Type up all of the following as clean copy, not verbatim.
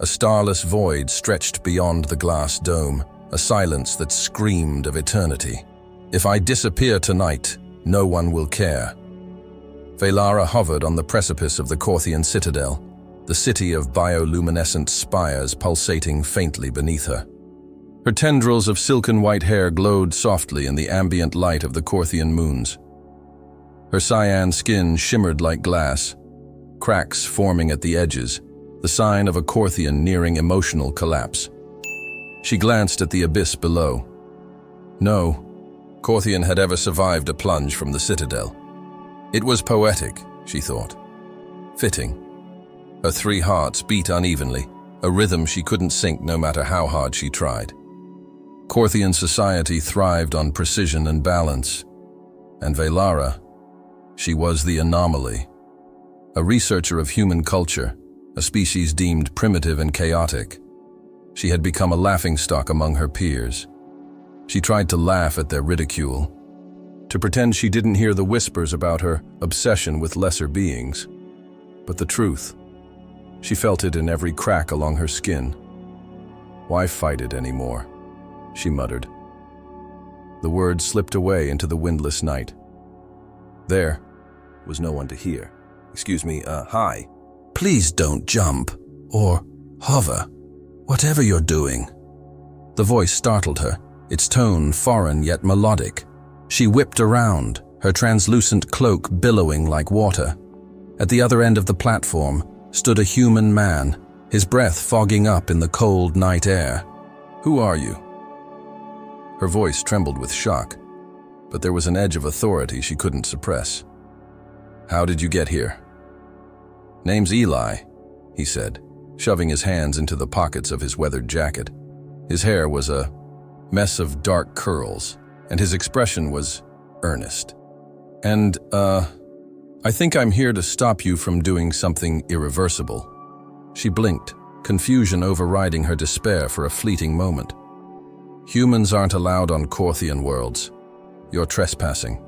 A starless void stretched beyond the glass dome, a silence that screamed of eternity. If I disappear tonight, no one will care. Veylara hovered on the precipice of the Korthian Citadel, the city of bioluminescent spires pulsating faintly beneath her. Her tendrils of silken white hair glowed softly in the ambient light of the Korthian moons. Her cyan skin shimmered like glass, cracks forming at the edges, the sign of a Korthian nearing emotional collapse. She glanced at the abyss below. No Korthian had ever survived a plunge from the citadel. It was poetic, she thought. Fitting. Her 3 hearts beat unevenly, a rhythm she couldn't sync no matter how hard she tried. Korthian society thrived on precision and balance, and Veylara, she was the anomaly. A researcher of human culture, a species deemed primitive and chaotic, she had become a laughingstock among her peers. She tried to laugh at their ridicule, to pretend she didn't hear the whispers about her obsession with lesser beings. But the truth, she felt it in every crack along her skin. Why fight it anymore? She muttered. The words slipped away into the windless night. There was no one to hear. Excuse me, hi. Please don't jump, or hover, whatever you're doing. The voice startled her, its tone foreign yet melodic. She whipped around, her translucent cloak billowing like water. At the other end of the platform stood a human man, his breath fogging up in the cold night air. Who are you? Her voice trembled with shock, but there was an edge of authority she couldn't suppress. How did you get here? Name's Eli, he said, shoving his hands into the pockets of his weathered jacket. His hair was a mess of dark curls, and his expression was earnest. And, I think I'm here to stop you from doing something irreversible. She blinked, confusion overriding her despair for a fleeting moment. Humans aren't allowed on Korthian worlds. You're trespassing.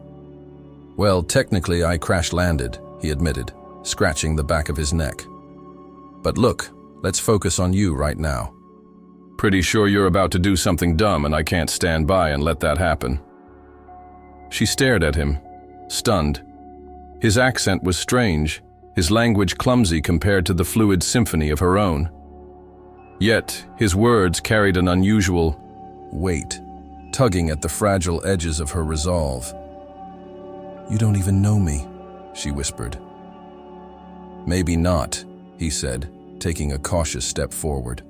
Well, technically I crash-landed, he admitted, scratching the back of his neck. But look, let's focus on you right now. Pretty sure you're about to do something dumb and I can't stand by and let that happen. She stared at him, stunned. His accent was strange, his language clumsy compared to the fluid symphony of her own. Yet, his words carried an unusual weight, tugging at the fragile edges of her resolve. You don't even know me, she whispered. Maybe not, he said, taking a cautious step forward.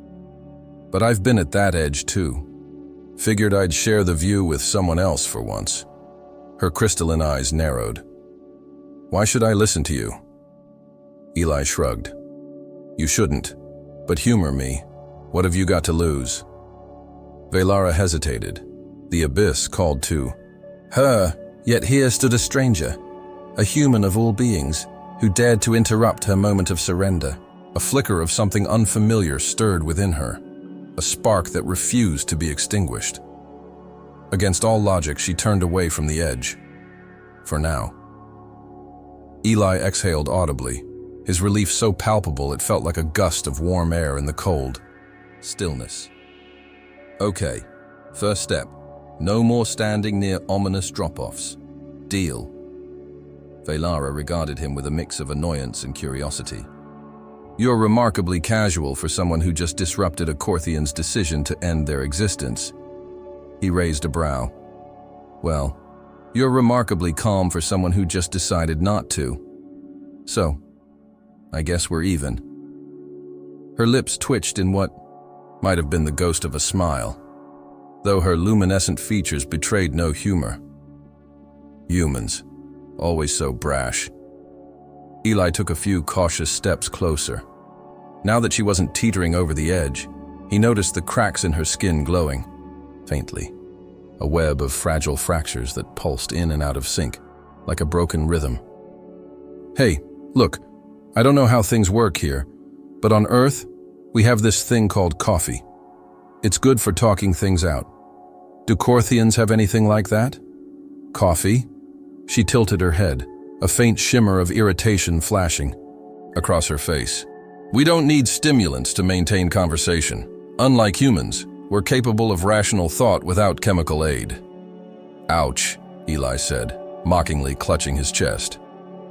But I've been at that edge too. Figured I'd share the view with someone else for once. Her crystalline eyes narrowed. Why should I listen to you? Eli shrugged. You shouldn't, but humor me. What have you got to lose? Veylara hesitated. The abyss called to her, yet here stood a stranger, a human of all beings, who dared to interrupt her moment of surrender. A flicker of something unfamiliar stirred within her, a spark that refused to be extinguished. Against all logic, she turned away from the edge. For now. Eli exhaled audibly, his relief so palpable it felt like a gust of warm air in the cold. Stillness. Okay, first step. No more standing near ominous drop-offs. Deal. Veylara regarded him with a mix of annoyance and curiosity. You're remarkably casual for someone who just disrupted a Korthian's decision to end their existence. He raised a brow. Well, you're remarkably calm for someone who just decided not to. So, I guess we're even. Her lips twitched in what might have been the ghost of a smile, though her luminescent features betrayed no humor. Humans, always so brash. Eli took a few cautious steps closer. Now that she wasn't teetering over the edge, he noticed the cracks in her skin glowing, faintly. A web of fragile fractures that pulsed in and out of sync, like a broken rhythm. Hey, look, I don't know how things work here, but on Earth, we have this thing called coffee. It's good for talking things out. Do Korthians have anything like that? Coffee? She tilted her head, a faint shimmer of irritation flashing across her face. We don't need stimulants to maintain conversation. Unlike humans, we're capable of rational thought without chemical aid. Ouch, Eli said, mockingly clutching his chest.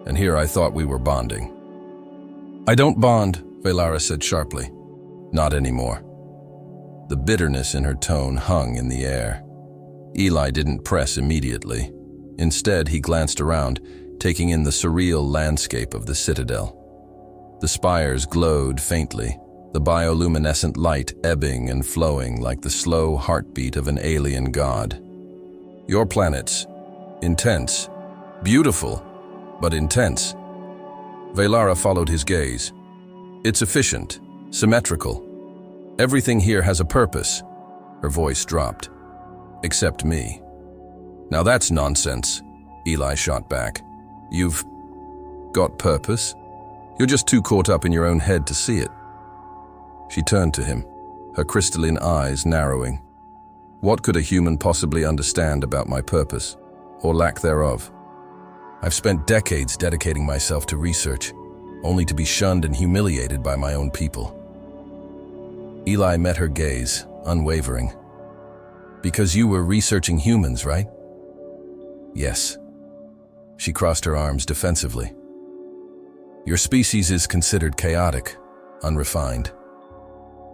And here I thought we were bonding. I don't bond, Veylara said sharply. Not anymore. The bitterness in her tone hung in the air. Eli didn't press immediately. Instead, he glanced around, taking in the surreal landscape of the citadel. The spires glowed faintly, the bioluminescent light ebbing and flowing like the slow heartbeat of an alien god. Your planet's intense, beautiful, but intense. Veylara followed his gaze. It's efficient, symmetrical. Everything here has a purpose. Her voice dropped. Except me. Now that's nonsense, Eli shot back. You've got purpose? You're just too caught up in your own head to see it. She turned to him, her crystalline eyes narrowing. What could a human possibly understand about my purpose, or lack thereof? I've spent decades dedicating myself to research, only to be shunned and humiliated by my own people. Eli met her gaze, unwavering. Because you were researching humans, right? Yes. She crossed her arms defensively. Your species is considered chaotic, unrefined.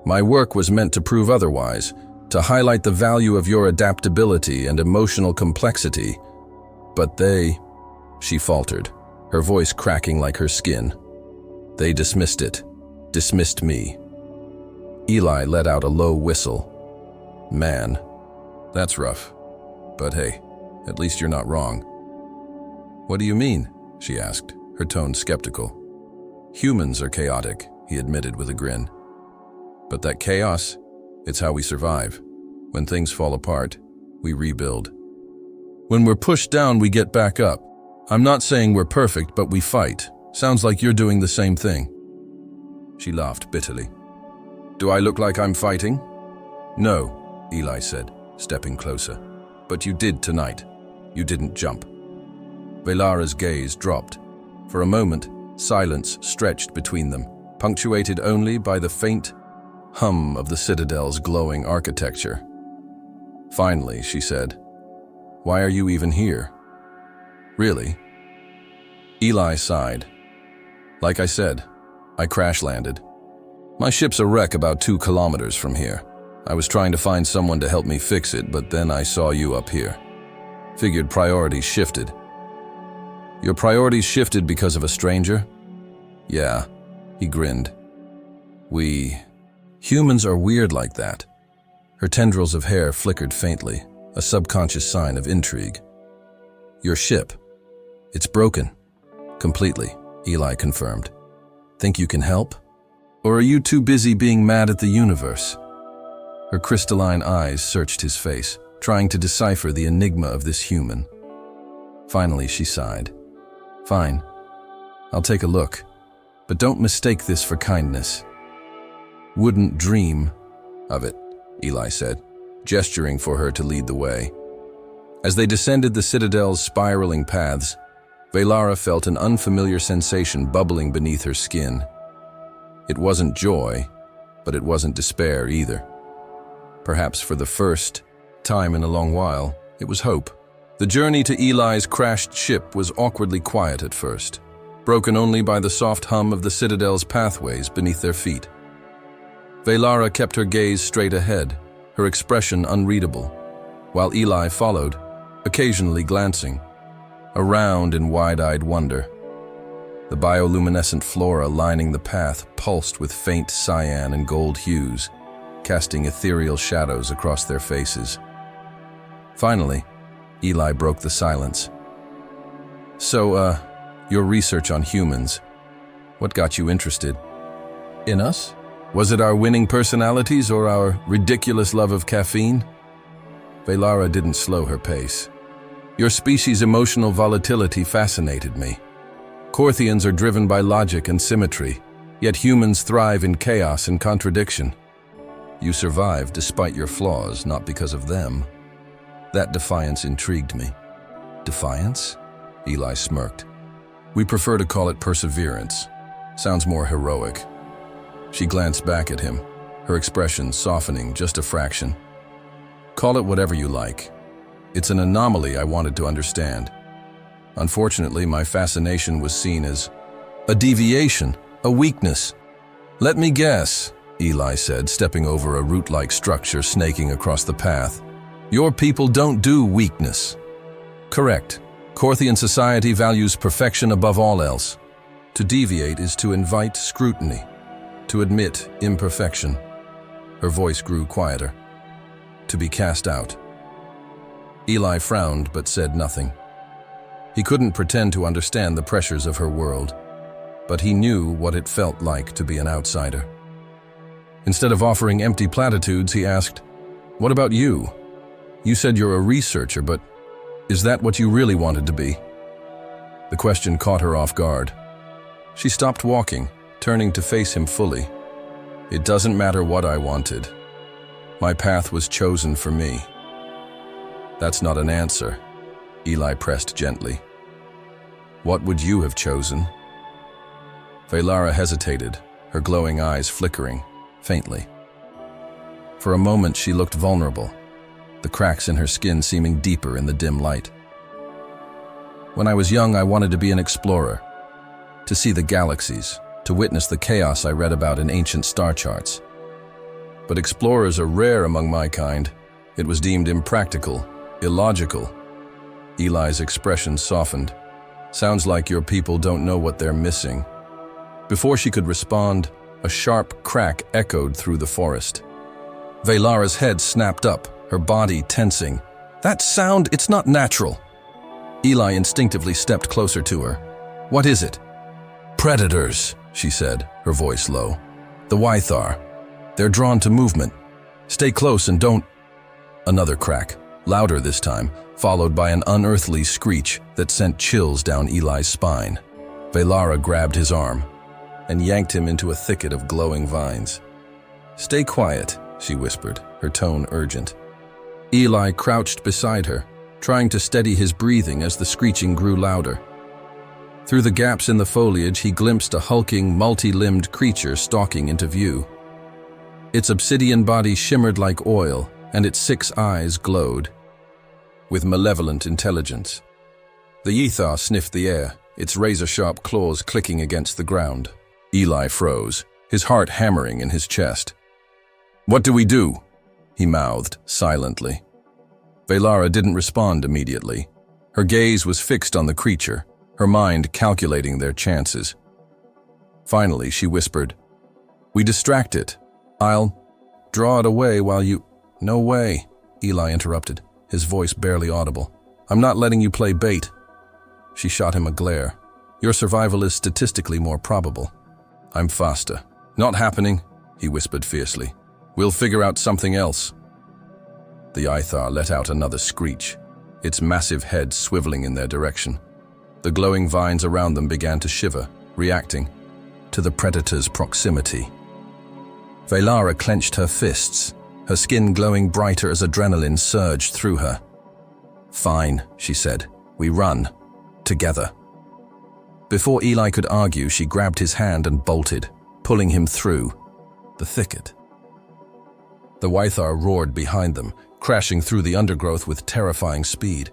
My work was meant to prove otherwise, to highlight the value of your adaptability and emotional complexity. But she faltered, her voice cracking like her skin. They dismissed it, dismissed me. Eli let out a low whistle. Man, that's rough. But hey, at least you're not wrong. What do you mean? She asked, her tone skeptical. Humans are chaotic, he admitted with a grin. But that chaos, it's how we survive. When things fall apart, we rebuild. When we're pushed down, we get back up. I'm not saying we're perfect, but we fight. Sounds like you're doing the same thing. She laughed bitterly. Do I look like I'm fighting? No, Eli said, stepping closer. But you did tonight. You didn't jump. Veylara's gaze dropped. For a moment, silence stretched between them, punctuated only by the faint hum of the citadel's glowing architecture. Finally, she said, Why are you even here? Really? Eli sighed. Like I said, I crash-landed. My ship's a wreck about 2 kilometers from here. I was trying to find someone to help me fix it, but then I saw you up here. Figured priorities shifted. Your priorities shifted because of a stranger? Yeah, he grinned. Humans are weird like that. Her tendrils of hair flickered faintly, a subconscious sign of intrigue. Your ship. It's broken. Completely, Eli confirmed. Think you can help? Or are you too busy being mad at the universe? Her crystalline eyes searched his face, trying to decipher the enigma of this human. Finally, she sighed. Fine. I'll take a look. But don't mistake this for kindness. Wouldn't dream of it, Eli said, gesturing for her to lead the way. As they descended the citadel's spiraling paths, Veylara felt an unfamiliar sensation bubbling beneath her skin. It wasn't joy, but it wasn't despair either. Perhaps for the first time in a long while, it was hope. The journey to Eli's crashed ship was awkwardly quiet at first, broken only by the soft hum of the citadel's pathways beneath their feet. Veylara kept her gaze straight ahead, her expression unreadable, while Eli followed, occasionally glancing, around in wide-eyed wonder. The bioluminescent flora lining the path pulsed with faint cyan and gold hues, casting ethereal shadows across their faces. Finally, Eli broke the silence. So, your research on humans, what got you interested? In us? Was it our winning personalities or our ridiculous love of caffeine? Veylara didn't slow her pace. Your species' emotional volatility fascinated me. Korthians are driven by logic and symmetry, yet humans thrive in chaos and contradiction. You survive despite your flaws, not because of them. That defiance intrigued me. Defiance? Eli smirked. We prefer to call it perseverance. Sounds more heroic. She glanced back at him, her expression softening just a fraction. Call it whatever you like. It's an anomaly I wanted to understand. Unfortunately, my fascination was seen as a deviation, a weakness. Let me guess, Eli said, stepping over a root-like structure snaking across the path. Your people don't do weakness. Correct. Korthian society values perfection above all else. To deviate is to invite scrutiny, to admit imperfection. Her voice grew quieter. To be cast out. Eli frowned but said nothing. He couldn't pretend to understand the pressures of her world, but he knew what it felt like to be an outsider. Instead of offering empty platitudes, he asked, "What about you? You said you're a researcher, but is that what you really wanted to be?" The question caught her off guard. She stopped walking, turning to face him fully. It doesn't matter what I wanted. My path was chosen for me. That's not an answer, Eli pressed gently. What would you have chosen? Veylara hesitated, her glowing eyes flickering, faintly. For a moment she looked vulnerable, the cracks in her skin seeming deeper in the dim light. When I was young, I wanted to be an explorer, to see the galaxies, to witness the chaos I read about in ancient star charts. But explorers are rare among my kind. It was deemed impractical, illogical. Eli's expression softened. Sounds like your people don't know what they're missing. Before she could respond, a sharp crack echoed through the forest. Veylara's head snapped up, her body tensing. That sound, it's not natural. Eli instinctively stepped closer to her. What is it? Predators, she said, her voice low. The Veylara. They're drawn to movement. Stay close and don't... Another crack, louder this time, followed by an unearthly screech that sent chills down Eli's spine. Veylara grabbed his arm and yanked him into a thicket of glowing vines. Stay quiet, she whispered, her tone urgent. Eli crouched beside her, trying to steady his breathing as the screeching grew louder. Through the gaps in the foliage, he glimpsed a hulking, multi-limbed creature stalking into view. Its obsidian body shimmered like oil, and its 6 eyes glowed with malevolent intelligence. The Veylara sniffed the air, its razor-sharp claws clicking against the ground. Eli froze, his heart hammering in his chest. What do we do? He mouthed, silently. Veylara didn't respond immediately. Her gaze was fixed on the creature, her mind calculating their chances. Finally, she whispered, We distract it. I'll draw it away while you... No way, Eli interrupted, his voice barely audible. I'm not letting you play bait. She shot him a glare. Your survival is statistically more probable. I'm faster. Not happening, he whispered fiercely. We'll figure out something else. The Veylara let out another screech, its massive head swiveling in their direction. The glowing vines around them began to shiver, reacting to the predator's proximity. Veylara clenched her fists, her skin glowing brighter as adrenaline surged through her. Fine, she said. We run. Together. Before Eli could argue, she grabbed his hand and bolted, pulling him through the thicket. The Veylara roared behind them, crashing through the undergrowth with terrifying speed.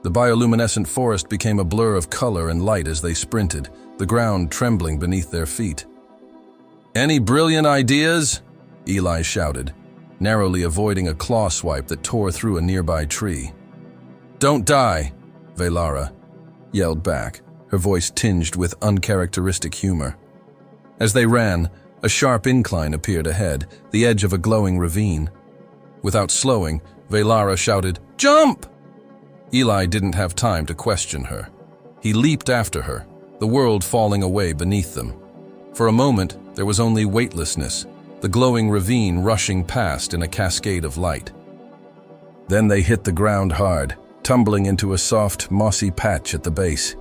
The bioluminescent forest became a blur of color and light as they sprinted, the ground trembling beneath their feet. Any brilliant ideas? Eli shouted, narrowly avoiding a claw swipe that tore through a nearby tree. Don't die, Veylara yelled back, her voice tinged with uncharacteristic humor. As they ran, a sharp incline appeared ahead, the edge of a glowing ravine. Without slowing, Veylara shouted, Jump! Eli didn't have time to question her. He leaped after her, the world falling away beneath them. For a moment, there was only weightlessness, the glowing ravine rushing past in a cascade of light. Then they hit the ground hard, tumbling into a soft, mossy patch at the base.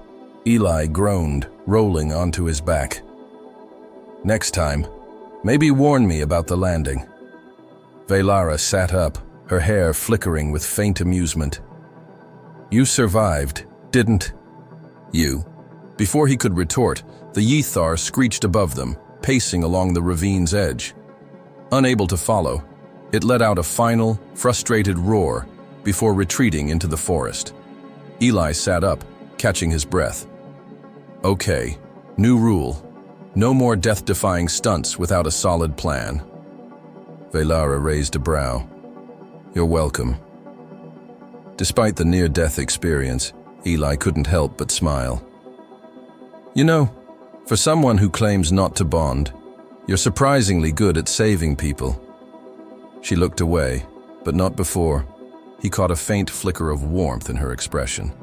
Eli groaned, rolling onto his back. Next time, maybe warn me about the landing. Veylara sat up, her hair flickering with faint amusement. You survived, didn't you? Before he could retort, the Veylara screeched above them, pacing along the ravine's edge. Unable to follow, it let out a final, frustrated roar before retreating into the forest. Eli sat up, catching his breath. Okay, new rule. No more death-defying stunts without a solid plan. Veylara raised a brow. You're welcome. Despite the near-death experience, Eli couldn't help but smile. You know, for someone who claims not to bond, you're surprisingly good at saving people. She looked away, but not before. He caught a faint flicker of warmth in her expression.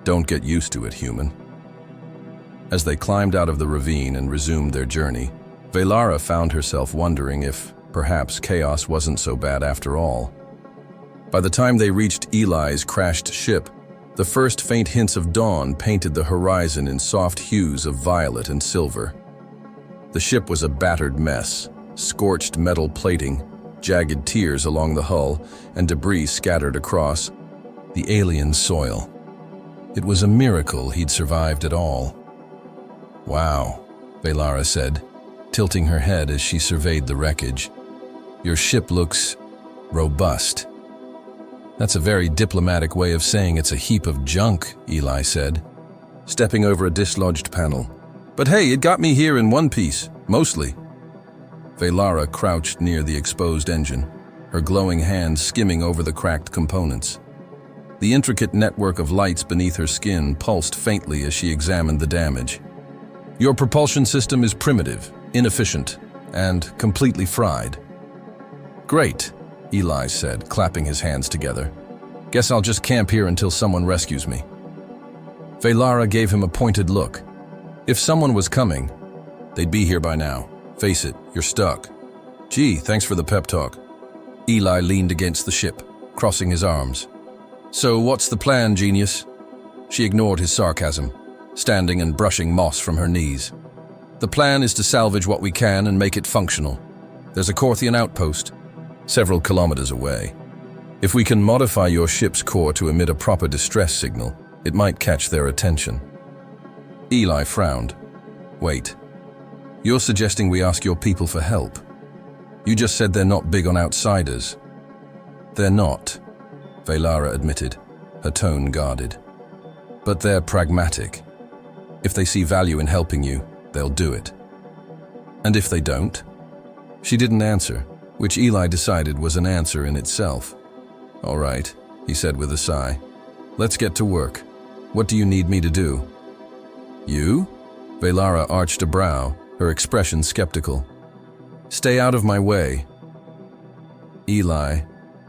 Don't get used to it, human. As they climbed out of the ravine and resumed their journey, Veylara found herself wondering if, perhaps, chaos wasn't so bad after all. By the time they reached Eli's crashed ship, the first faint hints of dawn painted the horizon in soft hues of violet and silver. The ship was a battered mess, scorched metal plating, jagged tears along the hull, and debris scattered across the alien soil. It was a miracle he'd survived at all. Wow, Veylara said, tilting her head as she surveyed the wreckage. Your ship looks robust. That's a very diplomatic way of saying it's a heap of junk, Eli said, stepping over a dislodged panel. But hey, it got me here in one piece, mostly. Veylara crouched near the exposed engine, her glowing hand skimming over the cracked components. The intricate network of lights beneath her skin pulsed faintly as she examined the damage. Your propulsion system is primitive, inefficient, and completely fried. Great, Eli said, clapping his hands together. Guess I'll just camp here until someone rescues me. Veylara gave him a pointed look. If someone was coming, they'd be here by now. Face it, you're stuck. Gee, thanks for the pep talk. Eli leaned against the ship, crossing his arms. So what's the plan, genius? She ignored his sarcasm, standing and brushing moss from her knees. The plan is to salvage what we can and make it functional. There's a Korthian outpost, several kilometers away. If we can modify your ship's core to emit a proper distress signal, it might catch their attention. Eli frowned. Wait, you're suggesting we ask your people for help? You just said they're not big on outsiders. They're not, Veylara admitted, her tone guarded. But they're pragmatic. If they see value in helping you, they'll do it. And if they don't? She didn't answer, which Eli decided was an answer in itself. All right, he said with a sigh. Let's get to work. What do you need me to do? You? Veylara arched a brow, her expression skeptical. Stay out of my way. Eli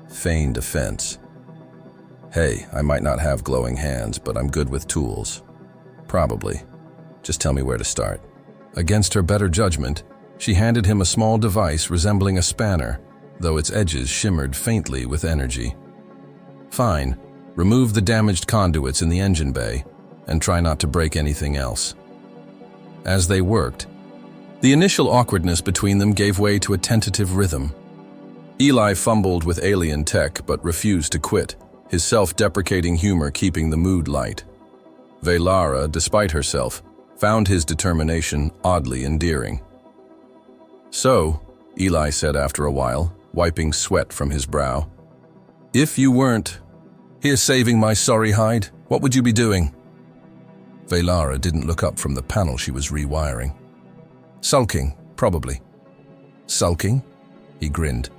feigned offense. Hey, I might not have glowing hands, but I'm good with tools. Probably. Just tell me where to start. Against her better judgment, she handed him a small device resembling a spanner, though its edges shimmered faintly with energy. Fine. Remove the damaged conduits in the engine bay, and try not to break anything else. As they worked, the initial awkwardness between them gave way to a tentative rhythm. Eli fumbled with alien tech but refused to quit, his self-deprecating humor keeping the mood light. Veylara, despite herself, found his determination oddly endearing. So, Eli said after a while, wiping sweat from his brow, if you weren't here saving my sorry hide, what would you be doing? Veylara didn't look up from the panel she was rewiring. Sulking, probably. Sulking? He grinned.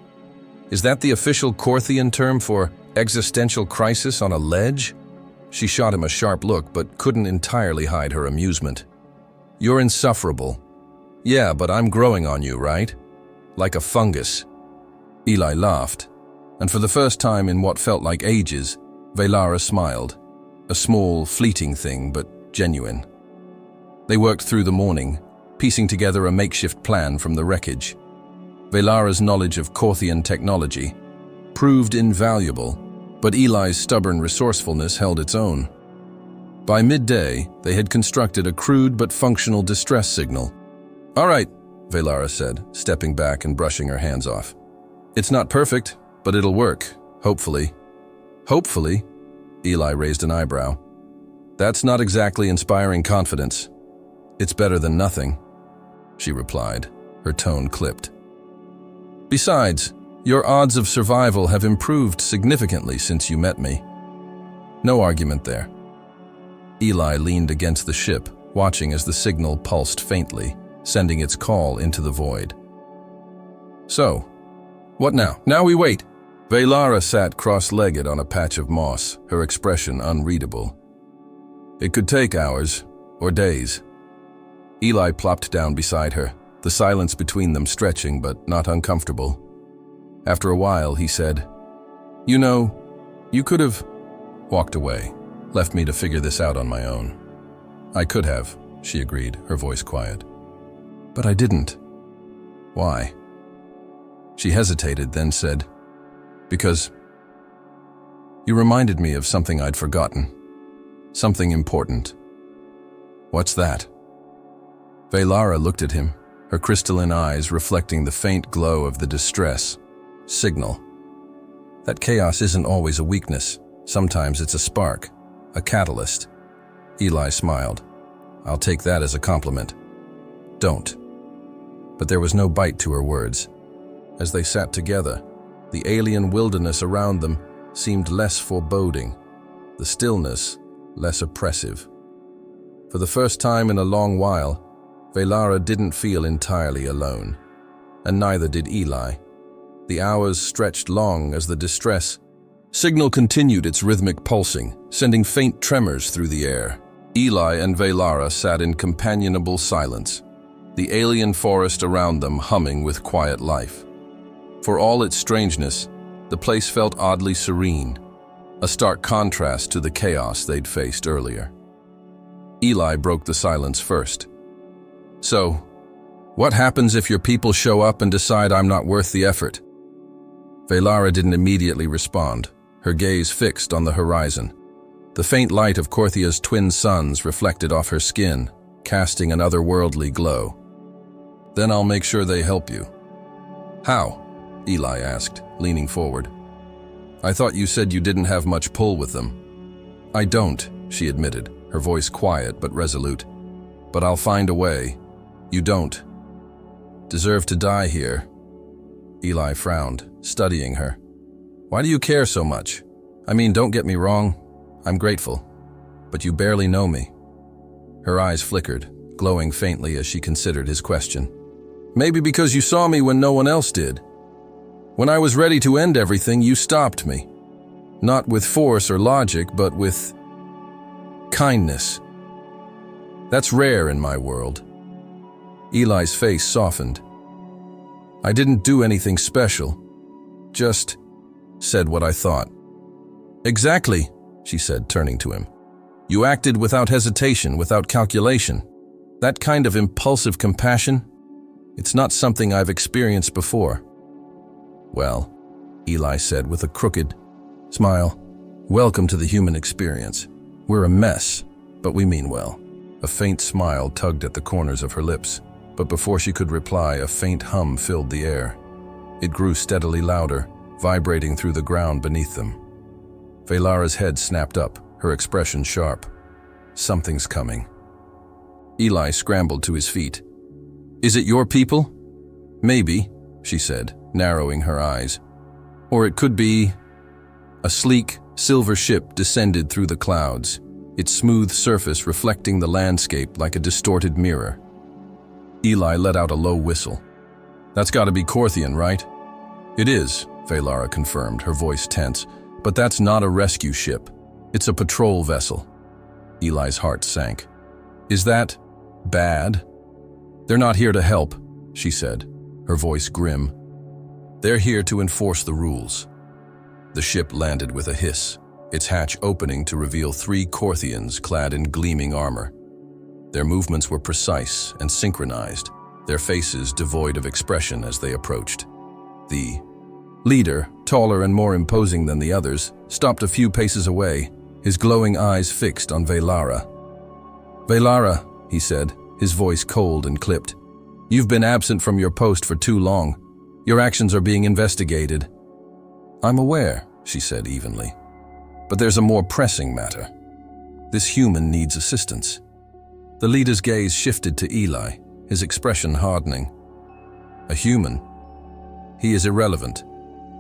Is that the official Korthian term for existential crisis on a ledge? She shot him a sharp look, but couldn't entirely hide her amusement. You're insufferable. Yeah, but I'm growing on you, right? Like a fungus. Eli laughed, and for the first time in what felt like ages, Veylara smiled. A small, fleeting thing, but genuine. They worked through the morning, piecing together a makeshift plan from the wreckage. Veylara's knowledge of Korthian technology proved invaluable, but Eli's stubborn resourcefulness held its own. By midday, they had constructed a crude but functional distress signal. All right, Veylara said, stepping back and brushing her hands off. It's not perfect, but it'll work, hopefully. Hopefully? Eli raised an eyebrow. That's not exactly inspiring confidence. It's better than nothing. she replied, her tone clipped. Besides, your odds of survival have improved significantly since you met me. No argument there. Eli leaned against the ship, watching as the signal pulsed faintly, sending its call into the void. So, what now? Now we wait. Veylara sat cross-legged on a patch of moss, her expression unreadable. It could take hours, or days. Eli plopped down beside her, the silence between them stretching but not uncomfortable. After a while, he said, "You know, you could have walked away, left me to figure this out on my own." "I could have," she agreed, her voice quiet. "But I didn't." "Why?" She hesitated, then said, "Because you reminded me of something I'd forgotten. Something important." "What's that?" Veylara looked at him, her crystalline eyes reflecting the faint glow of the distress signal. That chaos isn't always a weakness. Sometimes it's a spark, a catalyst. Eli smiled. "I'll take that as a compliment." "Don't." But there was no bite to her words. As they sat together, the alien wilderness around them seemed less foreboding, the stillness less oppressive. For the first time in a long while, Veylara didn't feel entirely alone, and neither did Eli. The hours stretched long as the distress signal continued its rhythmic pulsing, sending faint tremors through the air. Eli and Veylara sat in companionable silence, the alien forest around them humming with quiet life. For all its strangeness, the place felt oddly serene, a stark contrast to the chaos they'd faced earlier. Eli broke the silence first. "So, what happens if your people show up and decide I'm not worth the effort?" Veylara didn't immediately respond, her gaze fixed on the horizon. The faint light of Korthia's twin suns reflected off her skin, casting an otherworldly glow. "Then I'll make sure they help you." "How?" Eli asked, leaning forward. "I thought you said you didn't have much pull with them." "I don't," she admitted, her voice quiet but resolute. "But I'll find a way. You don't deserve to die here." Eli frowned, studying her. "Why do you care so much? I mean, don't get me wrong. I'm grateful. But you barely know me." Her eyes flickered, glowing faintly as she considered his question. "Maybe because you saw me when no one else did. When I was ready to end everything, you stopped me. Not with force or logic, but with kindness. That's rare in my world." Eli's face softened. "I didn't do anything special. Just said what I thought." "Exactly," she said, turning to him. "You acted without hesitation, without calculation. That kind of impulsive compassion, it's not something I've experienced before." "Well," Eli said with a crooked smile, "welcome to the human experience. We're a mess, but we mean well." A faint smile tugged at the corners of her lips, but before she could reply, a faint hum filled the air. It grew steadily louder, vibrating through the ground beneath them. Veylara's head snapped up, her expression sharp. "Something's coming." Eli scrambled to his feet. "Is it your people?" "Maybe," she said, narrowing her eyes. "Or it could be..." A sleek, silver ship descended through the clouds, its smooth surface reflecting the landscape like a distorted mirror. Eli let out a low whistle. "That's got to be Korthian, right?" "It is," Veylara confirmed, her voice tense. "But that's not a rescue ship. It's a patrol vessel." Eli's heart sank. "Is that bad?" "They're not here to help," she said, her voice grim. "They're here to enforce the rules." The ship landed with a hiss, its hatch opening to reveal 3 Korthians clad in gleaming armor. Their movements were precise and synchronized, their faces devoid of expression as they approached. The leader, taller and more imposing than the others, stopped a few paces away, his glowing eyes fixed on Veylara. "Veylara," he said, his voice cold and clipped. "You've been absent from your post for too long. Your actions are being investigated." "I'm aware," she said evenly. "But there's a more pressing matter. This human needs assistance." The leader's gaze shifted to Eli, his expression hardening. A human? He is irrelevant.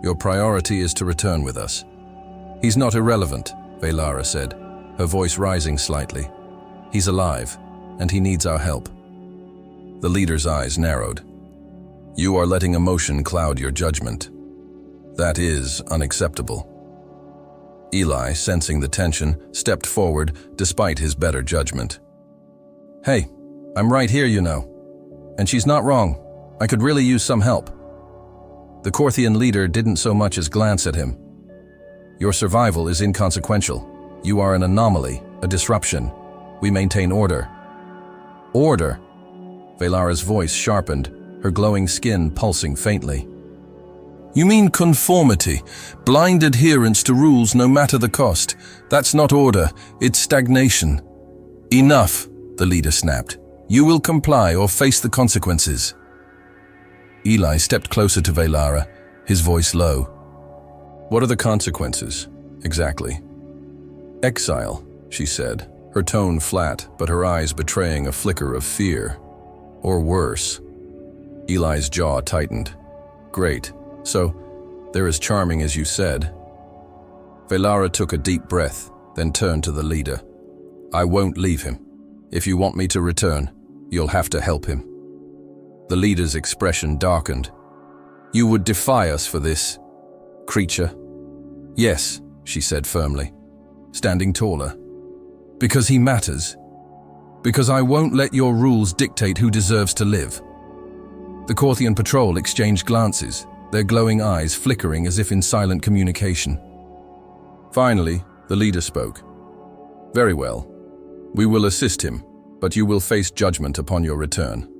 Your priority is to return with us. He's not irrelevant, Veylara said, her voice rising slightly. He's alive, and he needs our help. The leader's eyes narrowed. You are letting emotion cloud your judgment. That is unacceptable. Eli, sensing the tension, stepped forward despite his better judgment. Hey, I'm right here, you know. And she's not wrong. I could really use some help. The Korthian leader didn't so much as glance at him. Your survival is inconsequential. You are an anomaly, a disruption. We maintain order. Order? Veylara's voice sharpened, her glowing skin pulsing faintly. You mean conformity, blind adherence to rules no matter the cost. That's not order, it's stagnation. Enough, the leader snapped. You will comply or face the consequences. Eli stepped closer to Veylara, his voice low. What are the consequences, exactly? Exile, she said, her tone flat, but her eyes betraying a flicker of fear. Or worse. Eli's jaw tightened. Great. So, they're as charming as you said. Veylara took a deep breath, then turned to the leader. I won't leave him. If you want me to return, you'll have to help him. The leader's expression darkened. You would defy us for this, creature? Yes, she said firmly, standing taller. Because he matters. Because I won't let your rules dictate who deserves to live. The Korthian patrol exchanged glances, their glowing eyes flickering as if in silent communication. Finally, the leader spoke. Very well. We will assist him, but you will face judgment upon your return.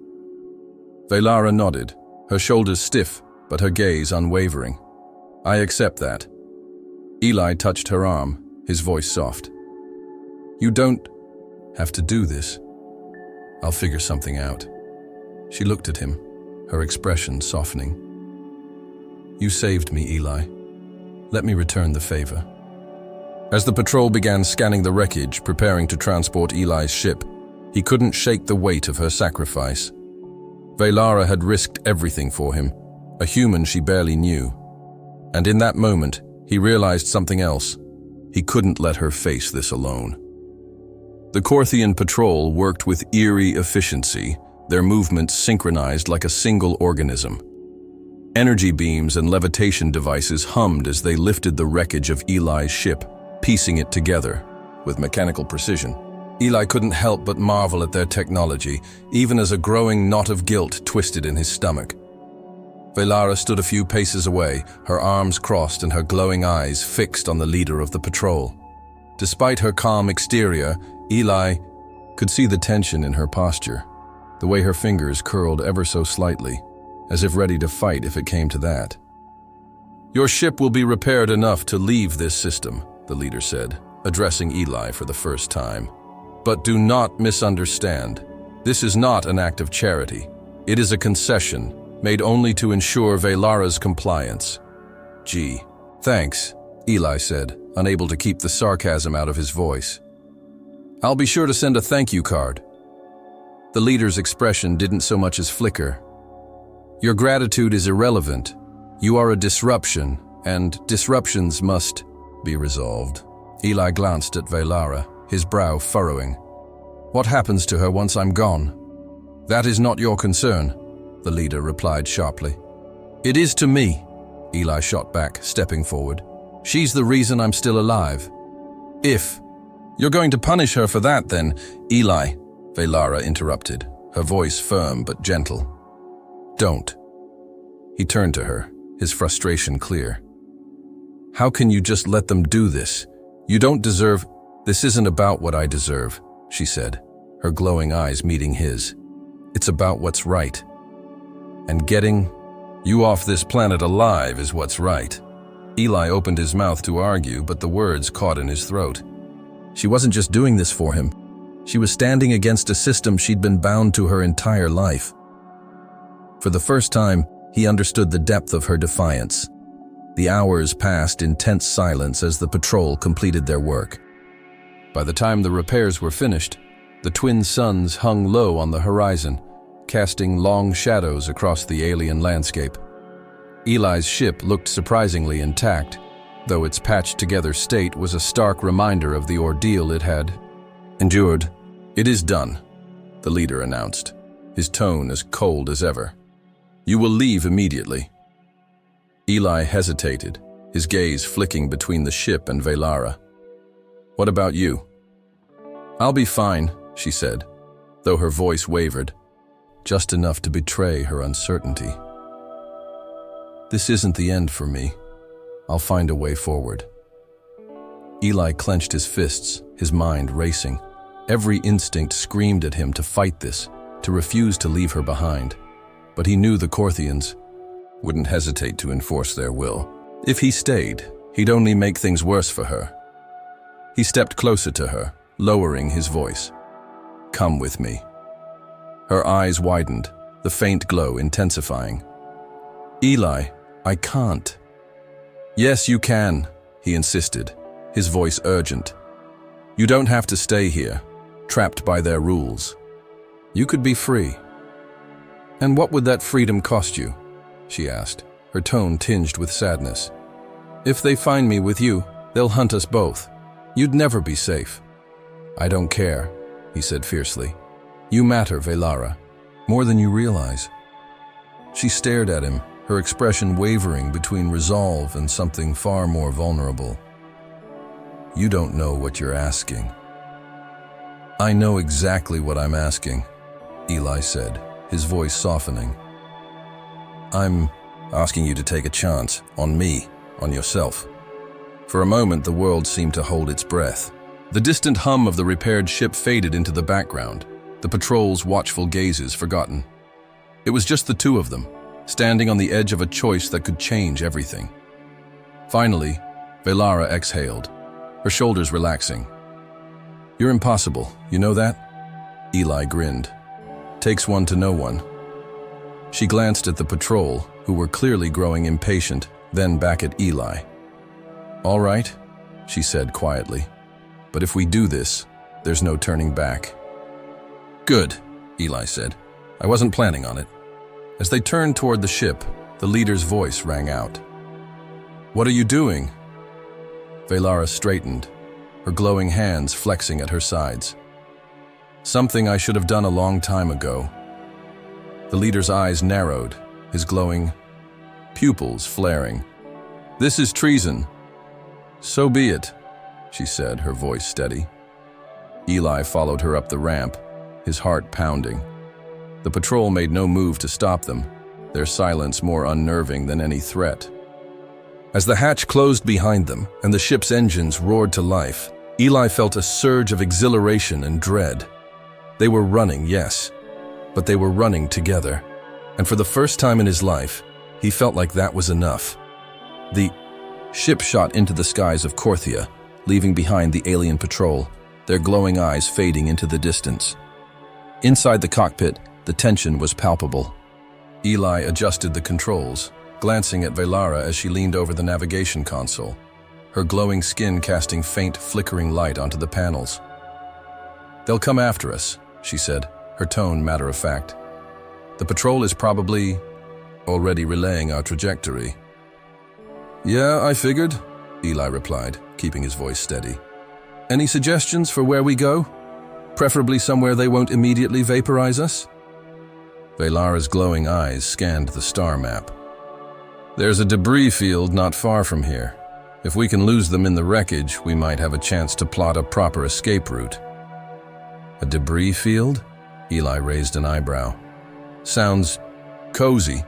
Veylara nodded, her shoulders stiff, but her gaze unwavering. I accept that. Eli touched her arm, his voice soft. You don't have to do this. I'll figure something out. She looked at him, her expression softening. You saved me, Eli. Let me return the favor. As the patrol began scanning the wreckage, preparing to transport Eli's ship, he couldn't shake the weight of her sacrifice. Veylara had risked everything for him, a human she barely knew. And in that moment, he realized something else. He couldn't let her face this alone. The Korthian patrol worked with eerie efficiency, their movements synchronized like a single organism. Energy beams and levitation devices hummed as they lifted the wreckage of Eli's ship, piecing it together with mechanical precision. Eli couldn't help but marvel at their technology, even as a growing knot of guilt twisted in his stomach. Veylara stood a few paces away, her arms crossed and her glowing eyes fixed on the leader of the patrol. Despite her calm exterior, Eli could see the tension in her posture, the way her fingers curled ever so slightly, as if ready to fight if it came to that. Your ship will be repaired enough to leave this system, the leader said, addressing Eli for the first time. But do not misunderstand. This is not an act of charity. It is a concession, made only to ensure Veylara's compliance. Gee, thanks, Eli said, unable to keep the sarcasm out of his voice. I'll be sure to send a thank you card. The leader's expression didn't so much as flicker. Your gratitude is irrelevant. You are a disruption, and disruptions must be resolved. Eli glanced at Veylara, his brow furrowing. What happens to her once I'm gone? That is not your concern, the leader replied sharply. It is to me, Eli shot back, stepping forward. She's the reason I'm still alive. If you're going to punish her for that, then, Eli, Veylara interrupted, her voice firm but gentle. Don't. He turned to her, his frustration clear. How can you just let them do this? You don't deserve. This isn't about what I deserve, she said, her glowing eyes meeting his. It's about what's right. And getting you off this planet alive is what's right. Eli opened his mouth to argue, but the words caught in his throat. She wasn't just doing this for him. She was standing against a system she'd been bound to her entire life. For the first time, he understood the depth of her defiance. The hours passed in tense silence as the patrol completed their work. By the time the repairs were finished, the twin suns hung low on the horizon, casting long shadows across the alien landscape. Eli's ship looked surprisingly intact, though its patched-together state was a stark reminder of the ordeal it had endured. "It is done," the leader announced, his tone as cold as ever. "You will leave immediately." Eli hesitated, his gaze flicking between the ship and Veylara. "What about you?" "I'll be fine," she said, though her voice wavered, just enough to betray her uncertainty. "This isn't the end for me. I'll find a way forward." Eli clenched his fists, his mind racing. Every instinct screamed at him to fight this, to refuse to leave her behind. But he knew the Korthians wouldn't hesitate to enforce their will. If he stayed, he'd only make things worse for her. He stepped closer to her, lowering his voice. "Come with me." Her eyes widened, the faint glow intensifying. "Eli, I can't." "Yes, you can," he insisted, his voice urgent. "You don't have to stay here, trapped by their rules. You could be free." "And what would that freedom cost you?" she asked, her tone tinged with sadness. "If they find me with you, they'll hunt us both. You'd never be safe." "I don't care," he said fiercely. "You matter, Veylara, more than you realize." She stared at him, her expression wavering between resolve and something far more vulnerable. "You don't know what you're asking." "I know exactly what I'm asking," Eli said, his voice softening. "I'm asking you to take a chance on me, on yourself." For a moment, the world seemed to hold its breath. The distant hum of the repaired ship faded into the background, the patrol's watchful gazes forgotten. It was just the two of them, standing on the edge of a choice that could change everything. Finally, Veylara exhaled, her shoulders relaxing. "You're impossible, you know that?" Eli grinned. "Takes one to know one." She glanced at the patrol, who were clearly growing impatient, then back at Eli. "All right," she said quietly. "But if we do this, there's no turning back." "Good," Eli said. "I wasn't planning on it." As they turned toward the ship, the leader's voice rang out. "What are you doing?" Veylara straightened, her glowing hands flexing at her sides. "Something I should have done a long time ago." The leader's eyes narrowed, his glowing pupils flaring. "This is treason." "So be it," she said, her voice steady. Eli followed her up the ramp, his heart pounding. The patrol made no move to stop them, their silence more unnerving than any threat. As the hatch closed behind them and the ship's engines roared to life, Eli felt a surge of exhilaration and dread. They were running, yes, but they were running together. And for the first time in his life, he felt like that was enough. The ship shot into the skies of Korthia, leaving behind the alien patrol, their glowing eyes fading into the distance. Inside the cockpit, the tension was palpable. Eli adjusted the controls, glancing at Veylara as she leaned over the navigation console, her glowing skin casting faint, flickering light onto the panels. "They'll come after us," she said, her tone matter-of-fact. "The patrol is probably already relaying our trajectory." "Yeah, I figured," Eli replied, keeping his voice steady. "Any suggestions for where we go? Preferably somewhere they won't immediately vaporize us?" Veylara's glowing eyes scanned the star map. "There's a debris field not far from here. If we can lose them in the wreckage, we might have a chance to plot a proper escape route." "A debris field?" Eli raised an eyebrow. "Sounds cozy."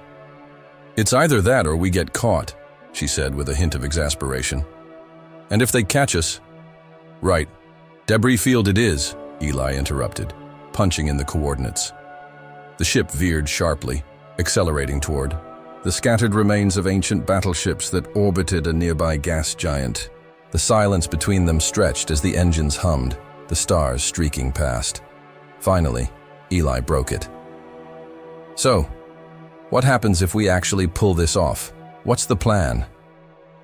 "It's either that or we get caught," she said with a hint of exasperation. "And if they catch us—" "Right. Debris field it is," Eli interrupted, punching in the coordinates. The ship veered sharply, accelerating toward the scattered remains of ancient battleships that orbited a nearby gas giant. The silence between them stretched as the engines hummed, the stars streaking past. Finally, Eli broke it. "So, what happens if we actually pull this off? What's the plan?"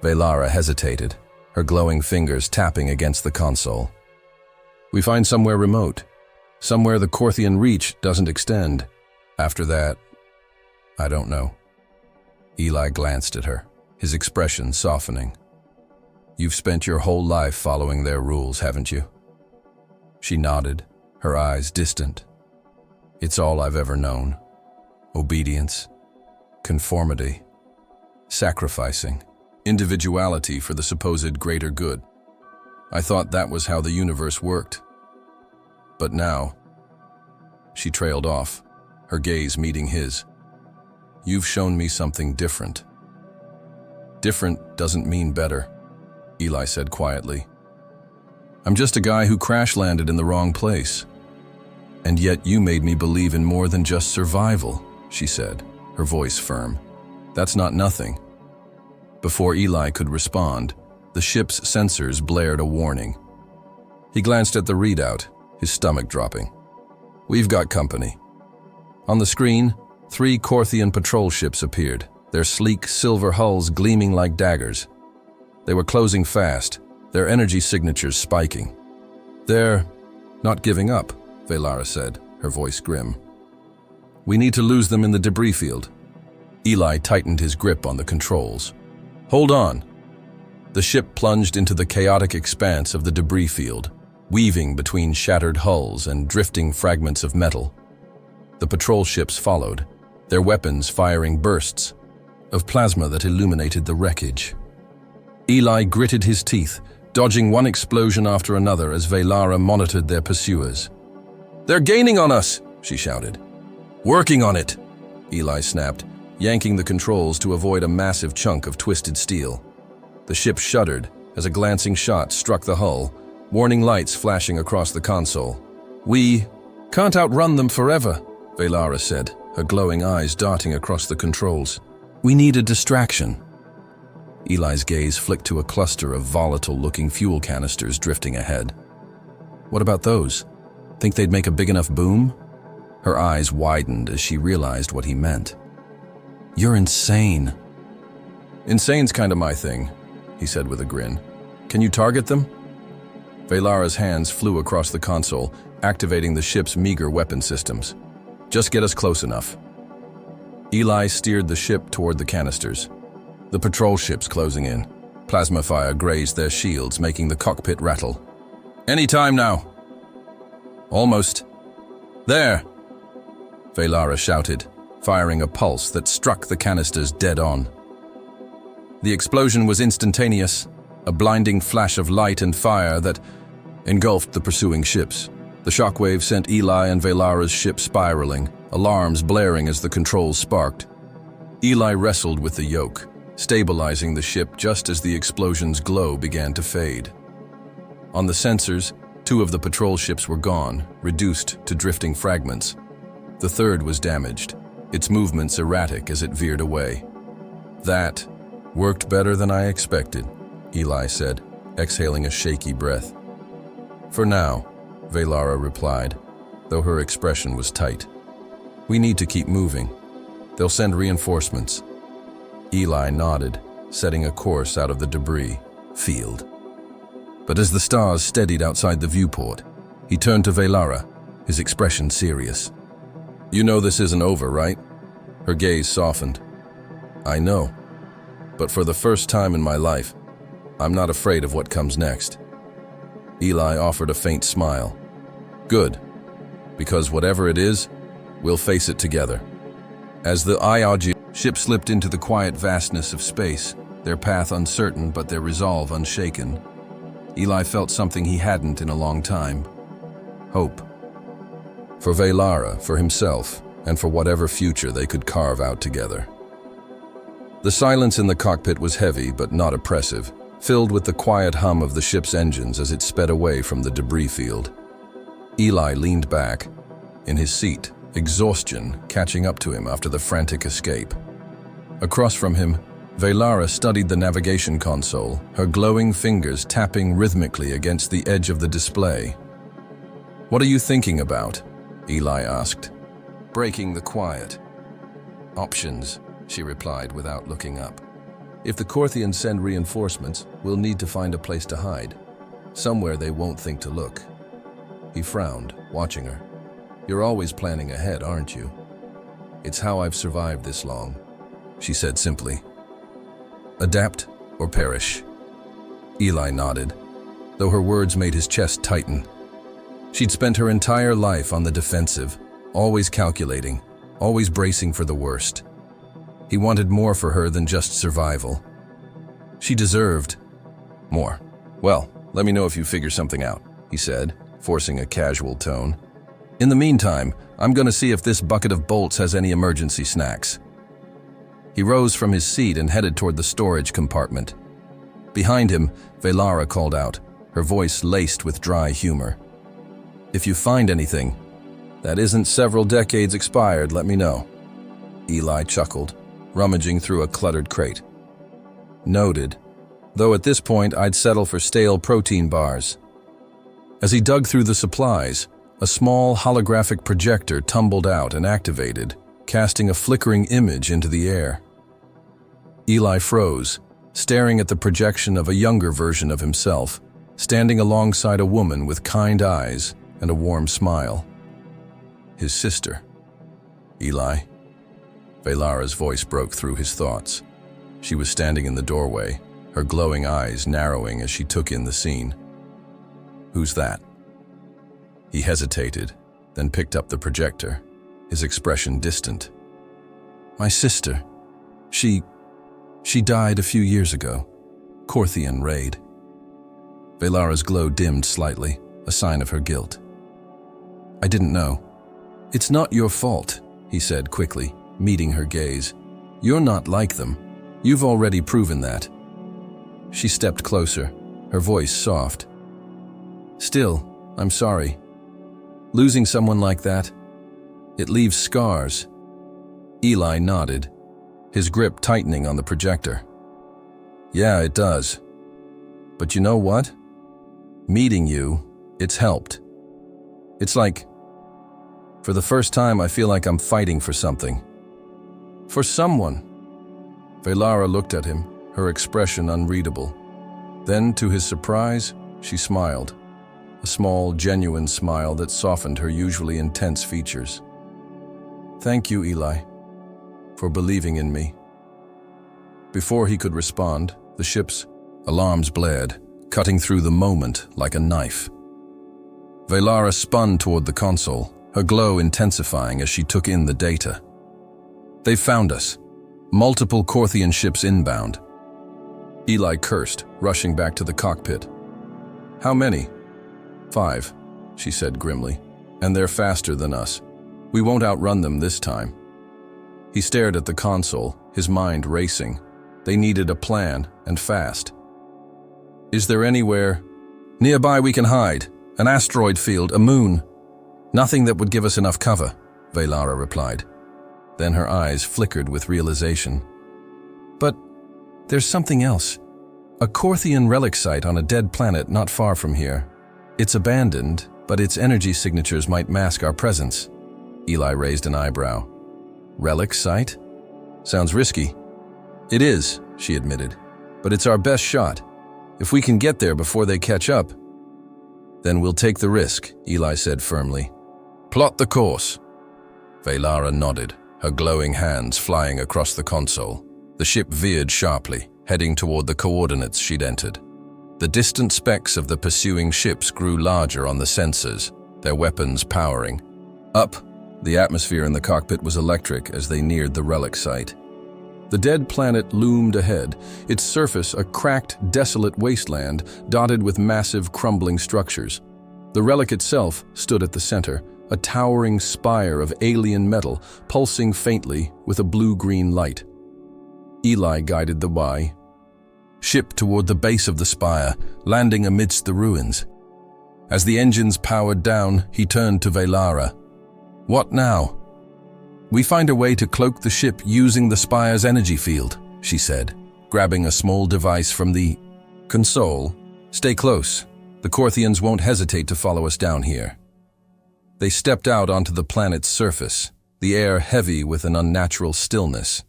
Veylara hesitated, her glowing fingers tapping against the console. "We find somewhere remote, somewhere the Korthian reach doesn't extend. After that, I don't know. Eli glanced at her, his expression softening. You've spent your whole life following their rules, haven't you? She nodded, her eyes distant. It's all I've ever known. Obedience, conformity, sacrificing, individuality for the supposed greater good. I thought that was how the universe worked. But now, she trailed off, her gaze meeting his. You've shown me something different. Different doesn't mean better, Eli said quietly. I'm just a guy who crash-landed in the wrong place. And yet you made me believe in more than just survival, she said, her voice firm. That's not nothing. Before Eli could respond, the ship's sensors blared a warning. He glanced at the readout, his stomach dropping. We've got company. On the screen, 3 Korthian patrol ships appeared, their sleek silver hulls gleaming like daggers. They were closing fast, their energy signatures spiking. They're not giving up, Veylara said, her voice grim. We need to lose them in the debris field. Eli tightened his grip on the controls. Hold on. The ship plunged into the chaotic expanse of the debris field, weaving between shattered hulls and drifting fragments of metal. The patrol ships followed, their weapons firing bursts of plasma that illuminated the wreckage. Eli gritted his teeth, dodging one explosion after another as Veylara monitored their pursuers. They're gaining on us, she shouted. Working on it, Eli snapped, yanking the controls to avoid a massive chunk of twisted steel. The ship shuddered as a glancing shot struck the hull, warning lights flashing across the console. We can't outrun them forever, Veylara said, her glowing eyes darting across the controls. We need a distraction. Eli's gaze flicked to a cluster of volatile-looking fuel canisters drifting ahead. What about those? Think they'd make a big enough boom? Her eyes widened as she realized what he meant. You're insane. Insane's kind of my thing, he said with a grin. Can you target them? Veylara's hands flew across the console, activating the ship's meager weapon systems. Just get us close enough. Eli steered the ship toward the canisters. The patrol ships closing in. Plasma fire grazed their shields, making the cockpit rattle. Any time now. Almost. There! Veylara shouted, firing a pulse that struck the canisters dead on. The explosion was instantaneous, a blinding flash of light and fire that engulfed the pursuing ships. The shockwave sent Eli and Veylara's ship spiraling, alarms blaring as the controls sparked. Eli wrestled with the yoke, stabilizing the ship just as the explosion's glow began to fade. On the sensors, 2 of the patrol ships were gone, reduced to drifting fragments. The third was damaged, its movements erratic as it veered away. That worked better than I expected, Eli said, exhaling a shaky breath. For now, Veylara replied, though her expression was tight. We need to keep moving. They'll send reinforcements. Eli nodded, setting a course out of the debris field. But as the stars steadied outside the viewport, he turned to Veylara, his expression serious. You know this isn't over, right? Her gaze softened. I know. But for the first time in my life, I'm not afraid of what comes next. Eli offered a faint smile. Good. Because whatever it is, we'll face it together. As the IRG ship slipped into the quiet vastness of space, their path uncertain but their resolve unshaken, Eli felt something he hadn't in a long time. Hope. For Veylara, for himself, and for whatever future they could carve out together. The silence in the cockpit was heavy but not oppressive, filled with the quiet hum of the ship's engines as it sped away from the debris field. Eli leaned back, in his seat, exhaustion catching up to him after the frantic escape. Across from him, Veylara studied the navigation console, her glowing fingers tapping rhythmically against the edge of the display. What are you thinking about? Eli asked, breaking the quiet. Options, she replied without looking up. If the Korthians send reinforcements, we'll need to find a place to hide. Somewhere they won't think to look. He frowned, watching her. You're always planning ahead, aren't you? It's how I've survived this long, she said simply. Adapt or perish. Eli nodded, though her words made his chest tighten. She'd spent her entire life on the defensive, always calculating, always bracing for the worst. He wanted more for her than just survival. She deserved more. Well, let me know if you figure something out, he said, forcing a casual tone. In the meantime, I'm going to see if this bucket of bolts has any emergency snacks. He rose from his seat and headed toward the storage compartment. Behind him, Veylara called out, her voice laced with dry humor. If you find anything that isn't several decades expired, let me know. Eli chuckled, rummaging through a cluttered crate. Noted, though at this point I'd settle for stale protein bars. As he dug through the supplies, a small holographic projector tumbled out and activated, casting a flickering image into the air. Eli froze, staring at the projection of a younger version of himself, standing alongside a woman with kind eyes and a warm smile. His sister. Eli. Veylara's voice broke through his thoughts. She was standing in the doorway, her glowing eyes narrowing as she took in the scene. Who's that? He hesitated, then picked up the projector, his expression distant. My sister. She died a few years ago. Korthian raid. Veylara's glow dimmed slightly, a sign of her guilt. I didn't know. It's not your fault, he said quickly, meeting her gaze. You're not like them. You've already proven that. She stepped closer, her voice soft. Still, I'm sorry. Losing someone like that, it leaves scars. Eli nodded, his grip tightening on the projector. Yeah, it does. But you know what? Meeting you, it's helped. It's like, for the first time, I feel like I'm fighting for something. For someone. Veylara looked at him, her expression unreadable. Then, to his surprise, she smiled. A small, genuine smile that softened her usually intense features. Thank you, Eli, for believing in me. Before he could respond, the ship's alarms blared, cutting through the moment like a knife. Veylara spun toward the console, her glow intensifying as she took in the data. They found us. Multiple Korthian ships inbound. Eli cursed, rushing back to the cockpit. How many? 5, she said grimly. And they're faster than us. We won't outrun them this time. He stared at the console, his mind racing. They needed a plan, and fast. Is there anywhere nearby we can hide? An asteroid field, a moon? Nothing that would give us enough cover, Veylara replied. Then her eyes flickered with realization. But there's something else. A Korthian relic site on a dead planet not far from here. It's abandoned, but its energy signatures might mask our presence. Eli raised an eyebrow. Relic site? Sounds risky. It is, she admitted, but it's our best shot. If we can get there before they catch up, then we'll take the risk, Eli said firmly. Plot the course. Veylara nodded, her glowing hands flying across the console. The ship veered sharply, heading toward the coordinates she'd entered. The distant specks of the pursuing ships grew larger on the sensors, their weapons powering. Up, the atmosphere in the cockpit was electric as they neared the relic site. The dead planet loomed ahead, its surface a cracked, desolate wasteland dotted with massive, crumbling structures. The relic itself stood at the center, a towering spire of alien metal pulsing faintly with a blue-green light. Eli guided the Y. Ship toward the base of the spire, landing amidst the ruins. As the engines powered down, he turned to Veylara. What now? We find a way to cloak the ship using the spire's energy field, she said, grabbing a small device from the console. Stay close. The Korthians won't hesitate to follow us down here. They stepped out onto the planet's surface, the air heavy with an unnatural stillness.